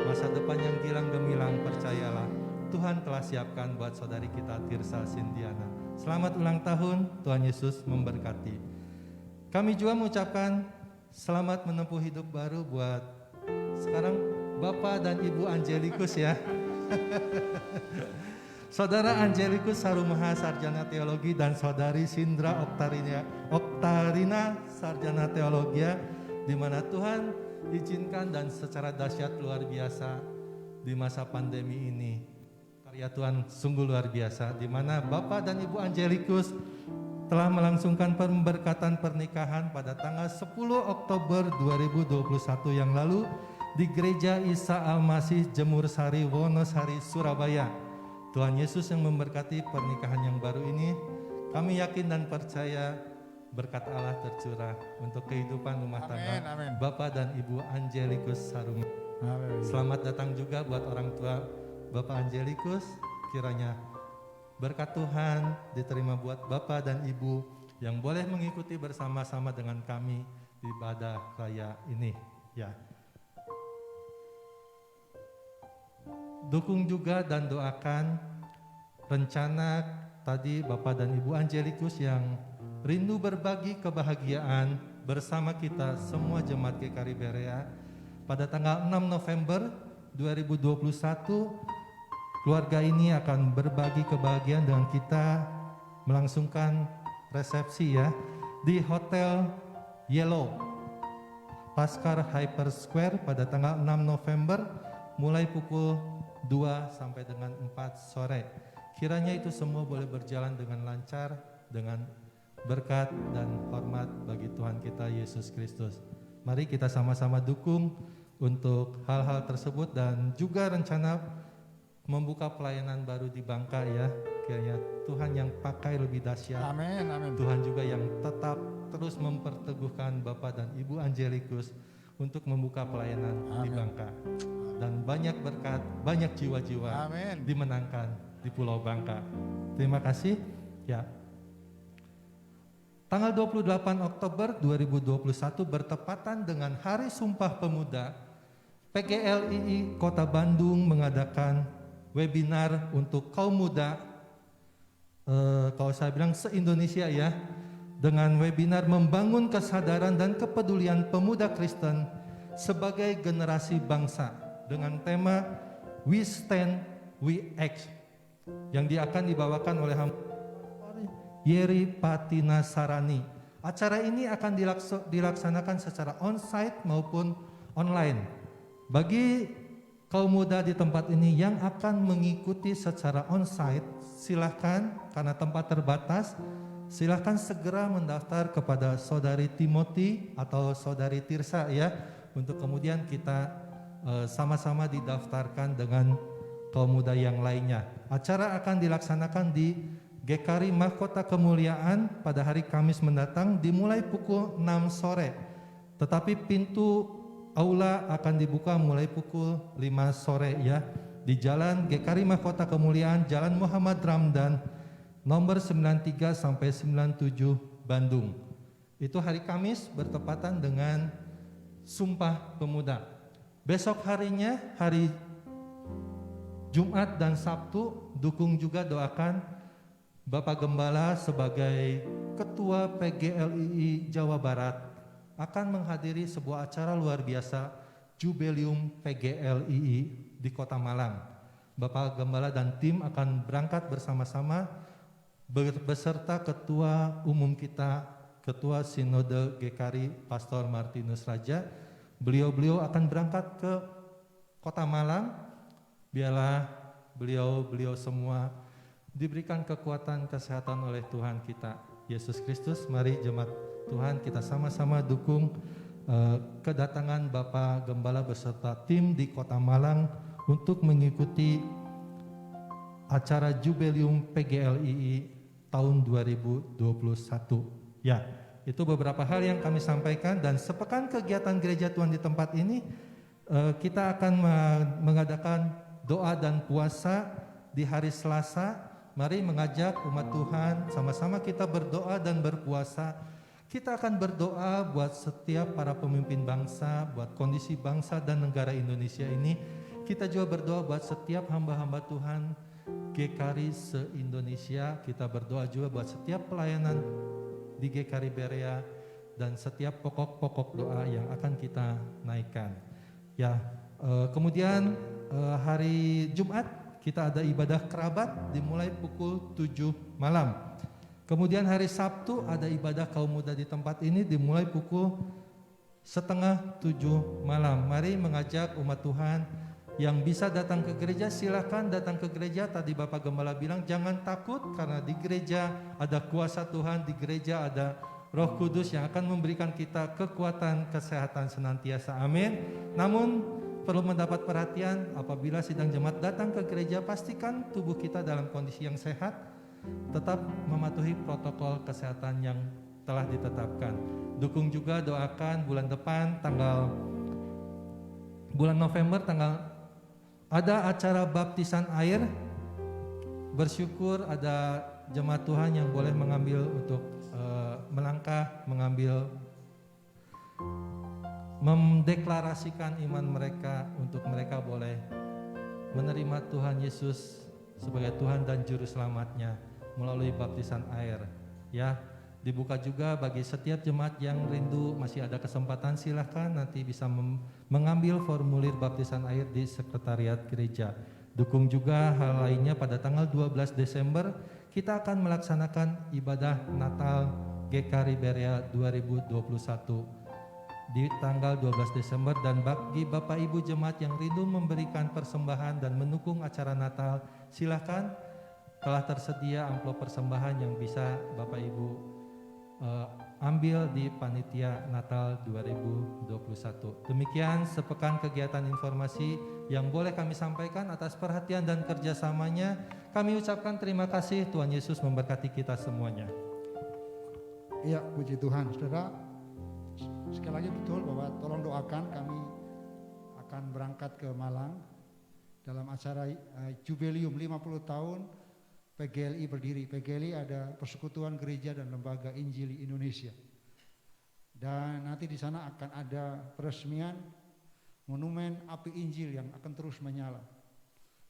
Masa depan yang gilang gemilang, percayalah, Tuhan telah siapkan buat saudari kita Tirsa Sindiana. Selamat ulang tahun, Tuhan Yesus memberkati. Kami juga mengucapkan selamat menempuh hidup baru buat sekarang Bapak dan Ibu Angelikus ya. Saudara Angelikus Sarumaha Sarjana Teologi dan Saudari Sindra Oktarina Sarjana Teologi, di mana Tuhan izinkan dan secara dahsyat luar biasa di masa pandemi ini. Karya Tuhan sungguh luar biasa, di mana Bapak dan Ibu Angelikus telah melangsungkan pemberkatan pernikahan pada tanggal 10 Oktober 2021 yang lalu di Gereja Isa Al-Masih Jemur Sari, Wonosari, Surabaya. Tuhan Yesus yang memberkati pernikahan yang baru ini. Kami yakin dan percaya berkat Allah tercurah untuk kehidupan rumah tangga Bapak dan Ibu Angelikus Sarum. Selamat datang juga buat orang tua Bapak Angelikus. Kiranya berkat Tuhan diterima buat Bapak dan Ibu yang boleh mengikuti bersama-sama dengan kami di ibadah raya ini. Ya. Dukung juga dan doakan rencana tadi Bapak dan Ibu Angelikus yang rindu berbagi kebahagiaan bersama kita semua jemaat GKRI Berea pada tanggal 6 November 2021. Keluarga ini akan berbagi kebahagiaan dengan kita melangsungkan resepsi ya di Hotel Yellow Paskar Hyper Square pada tanggal 6 November mulai pukul 2 sampai dengan 4 sore. Kiranya itu semua boleh berjalan dengan lancar, dengan berkat dan hormat bagi Tuhan kita Yesus Kristus. Mari kita sama-sama dukung untuk hal-hal tersebut dan juga rencana membuka pelayanan baru di Bangka ya. Kiranya Tuhan yang pakai lebih dahsyat.
Amin, amin.
Tuhan juga yang tetap terus memperteguhkan Bapak dan Ibu Angelikus untuk membuka pelayanan di Bangka. Dan banyak berkat, banyak jiwa-jiwa dimenangkan di Pulau Bangka. Terima kasih. Ya. Tanggal 28 Oktober 2021 bertepatan dengan Hari Sumpah Pemuda, PGLII Kota Bandung mengadakan webinar untuk kaum muda kalau saya bilang se-Indonesia ya, dengan webinar membangun kesadaran dan kepedulian pemuda Kristen sebagai generasi bangsa dengan tema We Stand, We Act yang akan dibawakan oleh Yeri Patina Sarani. Acara ini akan dilaksanakan secara on-site maupun online. Bagi kaum muda di tempat ini yang akan mengikuti secara on-site, silahkan karena tempat terbatas, silahkan segera mendaftar kepada Saudari Timothy atau Saudari Tirsa ya, untuk kemudian kita sama-sama didaftarkan dengan kaum muda yang lainnya. Acara akan dilaksanakan di GKRI Mahkota Kemuliaan pada hari Kamis mendatang dimulai pukul 6 sore. Tetapi pintu aula akan dibuka mulai pukul 5 sore ya. Di Jalan GKRI Mahkota Kemuliaan, Jalan Muhammad Ramdan, nomor 93 sampai 97 Bandung. Itu hari Kamis bertepatan dengan Sumpah Pemuda. Besok harinya, hari Jumat dan Sabtu, dukung juga doakan Bapak Gembala sebagai Ketua PGLII Jawa Barat akan menghadiri sebuah acara luar biasa Jubileum PGLII di Kota Malang. Bapak Gembala dan tim akan berangkat bersama-sama beserta Ketua Umum kita, Ketua Sinode GKRI Pastor Martinus Raja. Beliau akan berangkat ke Kota Malang. Biarlah beliau semua diberikan kekuatan kesehatan oleh Tuhan kita Yesus Kristus. Mari jemaat Tuhan kita sama-sama dukung kedatangan Bapak Gembala beserta tim di Kota Malang untuk mengikuti acara Jubileum PGLII tahun 2021. Ya, itu beberapa hal yang kami sampaikan, dan sepekan kegiatan gereja Tuhan di tempat ini kita akan mengadakan doa dan puasa di hari Selasa. Mari mengajak umat Tuhan sama-sama kita berdoa dan berpuasa. Kita akan berdoa buat setiap para pemimpin bangsa, buat kondisi bangsa dan negara Indonesia ini. Kita juga berdoa buat setiap hamba-hamba Tuhan GKRI se-Indonesia. Kita berdoa juga buat setiap pelayanan di GKRI Berea dan setiap pokok-pokok doa yang akan kita naikkan. Ya, kemudian hari Jumat kita ada ibadah kerabat dimulai pukul 7 malam. Kemudian hari Sabtu ada ibadah kaum muda di tempat ini dimulai pukul 6:30 malam. Mari mengajak umat Tuhan yang bisa datang ke gereja, silakan datang ke gereja. Tadi Bapak Gembala bilang jangan takut karena di gereja ada kuasa Tuhan, di gereja ada Roh Kudus yang akan memberikan kita kekuatan kesehatan senantiasa. Amin. Namun perlu mendapat perhatian apabila sidang jemaat datang ke gereja, pastikan tubuh kita dalam kondisi yang sehat, tetap mematuhi protokol kesehatan yang telah ditetapkan. Dukung juga doakan bulan depan bulan November ada acara baptisan air. Bersyukur ada jemaat Tuhan yang boleh mengambil untuk mendeklarasikan iman mereka untuk mereka boleh menerima Tuhan Yesus sebagai Tuhan dan Juru Selamatnya melalui baptisan air. Ya, dibuka juga bagi setiap jemaat yang rindu, masih ada kesempatan, silahkan nanti bisa mengambil formulir baptisan air di sekretariat gereja. Dukung juga hal lainnya pada tanggal 12 Desember kita akan melaksanakan ibadah Natal GKRI Berea 2021. Di tanggal 12 Desember, dan bagi Bapak Ibu jemaat yang rindu memberikan persembahan dan mendukung acara Natal, silakan, telah tersedia amplop persembahan yang bisa Bapak Ibu ambil di panitia Natal 2021. Demikian sepekan kegiatan informasi yang boleh kami sampaikan. Atas perhatian dan kerjasamanya kami ucapkan terima kasih. Tuhan Yesus memberkati kita semuanya.
Iya, puji Tuhan. Saudara, sekali lagi betul bahwa tolong doakan, kami akan berangkat ke Malang dalam acara Jubileum 50 tahun PGLI berdiri. PGLI ada Persekutuan Gereja dan Lembaga Injili Indonesia. Dan nanti di sana akan ada peresmian monumen api Injil yang akan terus menyala.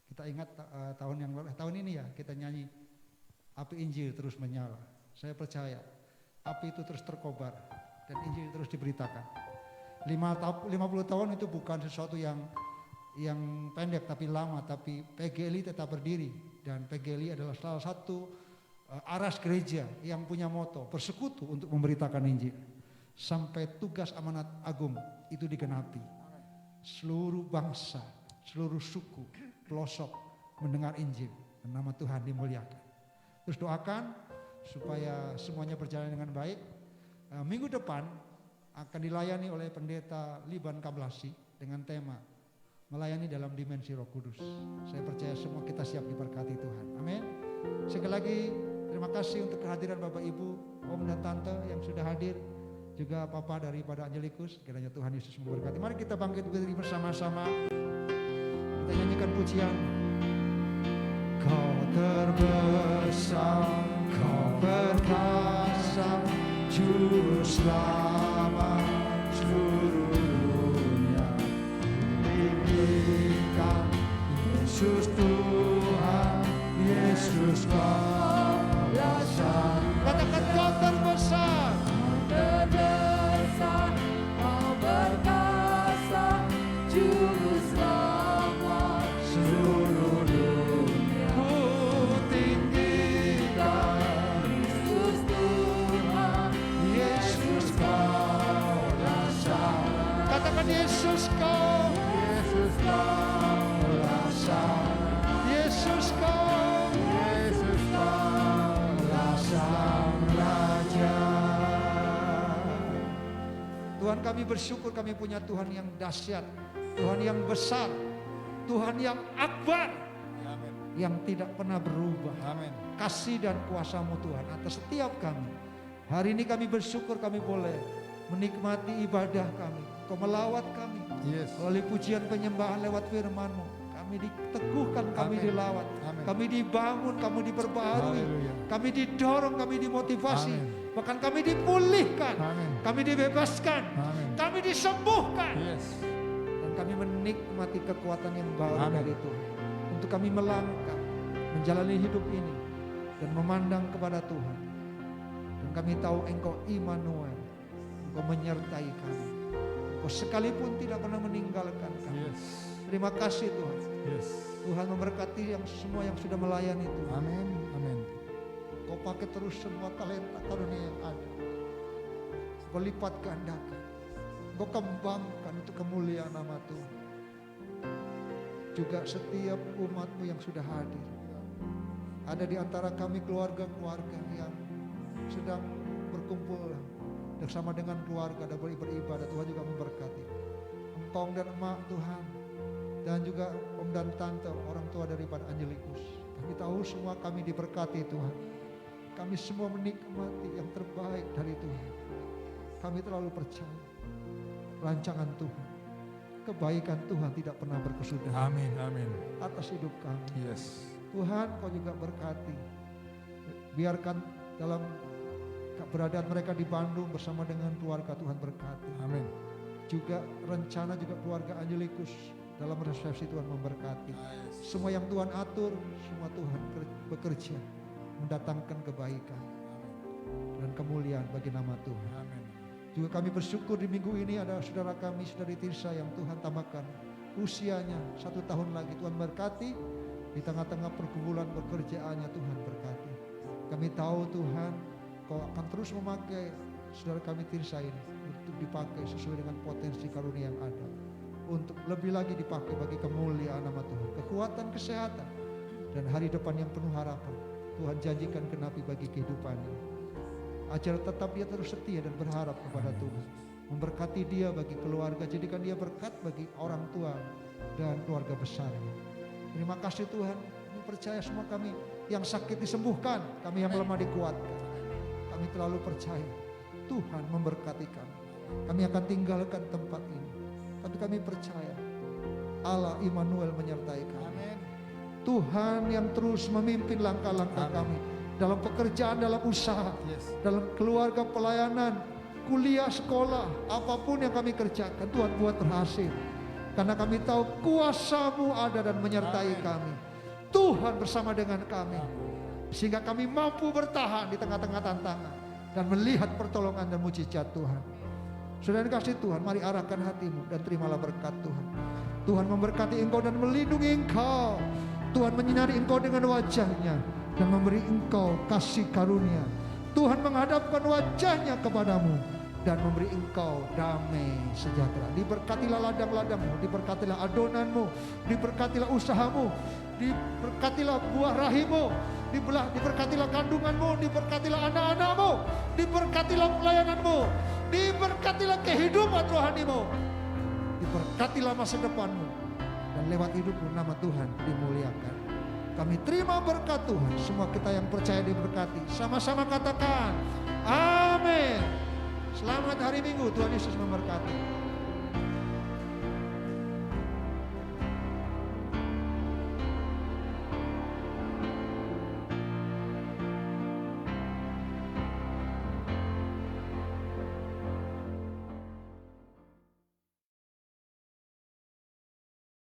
Kita ingat tahun ini ya, kita nyanyi api Injil terus menyala. Saya percaya api itu terus terkobar dan Injil terus diberitakan. 50 tahun itu bukan sesuatu yang pendek tapi lama, tapi PGLI tetap berdiri, dan PGLI adalah salah satu aras gereja yang punya moto bersekutu untuk memberitakan Injil sampai tugas amanat agung itu digenapi. Seluruh bangsa, seluruh suku, pelosok mendengar Injil dan nama Tuhan dimuliakan. Terus doakan supaya semuanya berjalan dengan baik. Minggu depan akan dilayani oleh pendeta Liban Kablasi dengan tema melayani dalam dimensi Roh Kudus. Saya percaya semua kita siap diberkati Tuhan. Amin. Sekali lagi terima kasih untuk kehadiran Bapak Ibu, Om dan Tante yang sudah hadir, juga Papa daripada Angelikus. Kiranya Tuhan Yesus memberkati. Mari kita bangkit berdiri bersama-sama. Kita nyanyikan pujian. Kau terbesar, Kau perkasa, Juru Selamat seluruh dunia. Tinggikan Yesus Tuhan, Yesus Kau dasar. Katakan Kau terbesar,
Terbesar, Kau perkasa, Juru Selamat seluruh dunia.
Ku tinggikan
Yesus Tuhan,
Yesus Kau dasar. Katakan Yesus Kau,
Yesus
Kau dasar. Yesus Kau,
Yesus
Sang Raja. Tuhan, kami bersyukur kami punya Tuhan yang dahsyat, Tuhan yang besar, Tuhan yang akbar,
Amin.
yang tidak pernah berubah.
Amin.
Kasih dan kuasa-Mu Tuhan atas setiap kami. Hari ini kami bersyukur kami boleh menikmati ibadah kami. Kau melawat kami
Yes.
melalui pujian penyembahan lewat firman-Mu. Kami diteguhkan, kami
Amin.
dilawat,
Amin.
kami dibangun, kami diperbaharui,
Haleluya.
kami didorong, kami dimotivasi,
Amin.
bahkan kami dipulihkan,
Amin.
kami dibebaskan,
Amin.
kami disembuhkan,
Yes.
dan kami menikmati kekuatan yang baru
Amin.
dari Tuhan. Untuk kami melangkah, menjalani hidup ini, dan memandang kepada Tuhan. Dan kami tahu Engkau Immanuel, Engkau menyertai kami. Engkau sekalipun tidak pernah meninggalkan kami.
Yes.
Terima kasih Tuhan.
Yes.
Tuhan memberkati yang semua yang sudah melayani Tuhan.
Amin. Amin.
Kau pakai terus semua talenta karunia yang ada. Kau lipat gandakan. Kau kembangkan untuk kemuliaan nama Tuhan. Juga setiap umat-Mu yang sudah hadir. Ada di antara kami keluarga-keluarga yang sedang berkumpul bersama dengan keluarga dan beribadah. Tuhan juga memberkati. Engkong dan emak Tuhan. Dan juga om dan tante, orang tua daripada Angelikus. Kami tahu semua kami diberkati Tuhan. Kami semua menikmati yang terbaik dari Tuhan. Kami terlalu percaya rancangan Tuhan, kebaikan Tuhan tidak pernah berkesudahan
Amin. Amin.
atas hidup kami.
Yes.
Tuhan, Kau juga berkati. Biarkan dalam keberadaan mereka di Bandung bersama dengan keluarga, Tuhan berkati.
Amin.
Juga rencana juga keluarga Angelikus dalam resepsi, Tuhan memberkati. Semua yang Tuhan atur, semua Tuhan bekerja mendatangkan kebaikan dan kemuliaan bagi nama Tuhan.
Amin.
Juga kami bersyukur di minggu ini ada saudara kami, saudari Tirsa yang Tuhan tambahkan usianya 1 tahun lagi. Tuhan berkati di tengah-tengah pergumulan pekerjaannya, Tuhan berkati. Kami tahu Tuhan Kau akan terus memakai saudara kami Tirsa ini untuk dipakai sesuai dengan potensi karunia yang ada. Untuk lebih lagi dipakai bagi kemuliaan nama Tuhan, kekuatan, kesehatan, dan hari depan yang penuh harapan. Tuhan janjikan genapi bagi kehidupannya. Ajar tetap dia terus setia dan berharap kepada Tuhan. Memberkati dia bagi keluarga, jadikan dia berkat bagi orang tua dan keluarga besarnya. Terima kasih Tuhan, kami percaya semua kami yang sakit disembuhkan, kami yang lemah dikuatkan. Kami terlalu percaya Tuhan memberkati kami. Kami akan tinggalkan tempat ini. Tapi kami percaya Allah Immanuel menyertai kami.
Amin.
Tuhan yang terus memimpin langkah-langkah kami dalam pekerjaan, dalam usaha,
Yes.
dalam keluarga, pelayanan, kuliah, sekolah, apapun yang kami kerjakan, Tuhan buat berhasil. Karena kami tahu kuasa-Mu ada dan menyertai
Amin.
kami. Tuhan bersama dengan kami. Sehingga kami mampu bertahan di tengah-tengah tantangan dan melihat pertolongan dan mujizat Tuhan. Saudara kasih Tuhan, mari arahkan hatimu dan terimalah berkat Tuhan. Tuhan memberkati engkau dan melindungi engkau. Tuhan menyinari engkau dengan wajahnya dan memberi engkau kasih karunia. Tuhan menghadapkan wajahnya kepadamu dan memberi engkau damai sejahtera. Diberkatilah ladang-ladangmu, diberkatilah adonanmu, diberkatilah usahamu, diberkatilah buah rahimmu, diberkatilah kandunganmu, diberkatilah anak-anakmu, diberkatilah pelayananmu, diberkatilah kehidupan rohanimu, diberkatilah masa depanmu, dan lewat hidupmu nama Tuhan dimuliakan. Kami terima berkat Tuhan. Semua kita yang percaya diberkati, sama-sama katakan amin. Selamat hari Minggu, Tuhan Yesus memberkati.